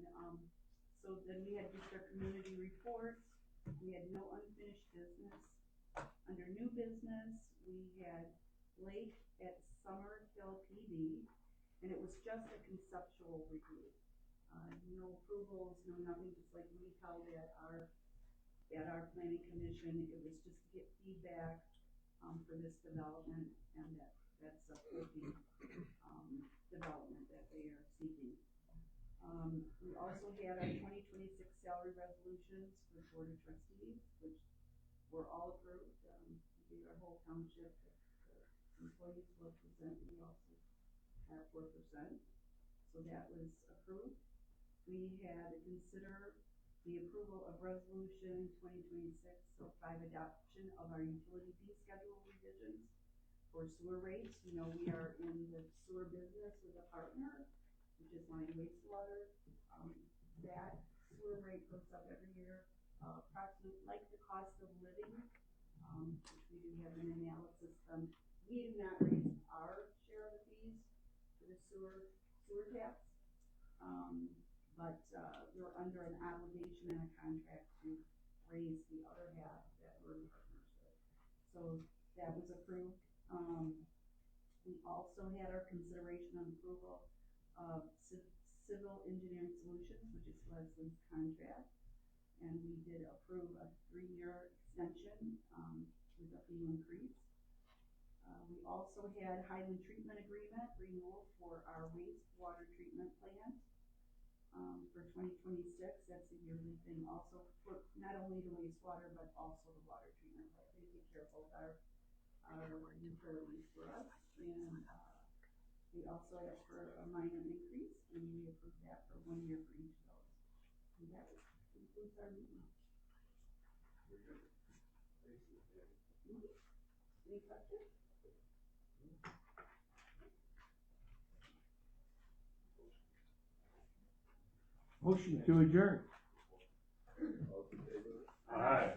so then we had just our community reports. We had no unfinished business. Under new business, we had Lake at Summer Hill PD, and it was just a conceptual review. No approvals, no nothing, just like we held at our planning commission. It was just to get feedback for this development, and that's a quick development that they are seeking. We also had our 2026 salary resolutions for the Board of Trustees, which were all approved. We gave our whole township employees 4%. We also have 4%. So that was approved. We had to consider the approval of resolution 2026-05 adoption of our utility fee schedule revisions for sewer rates. You know, we are in the sewer business with a partner, which is Lyon Wastewater. That sewer rate goes up every year, approximately like the cost of living, which we do have an analysis done. We do not raise our share of the fees for the sewer tax, but we're under an obligation and a contract to raise the other half that we're in partnership. So that was approved. We also had our consideration and approval of Civil Engineering Solutions, which is Leslie's contract, and we did approve a 3-year extension with a fee increase. We also had Highland Treatment Agreement renewal for our wastewater treatment plant for 2026. That's a yearly thing also for not only the wastewater but also the water treatment plant. They take care of both our utilities for us, and we also asked for a minor increase, and we approved that for 1 year for each of those.
that concludes our meeting. Any questions?
Motion to adjourn.
All in favor?
Aye.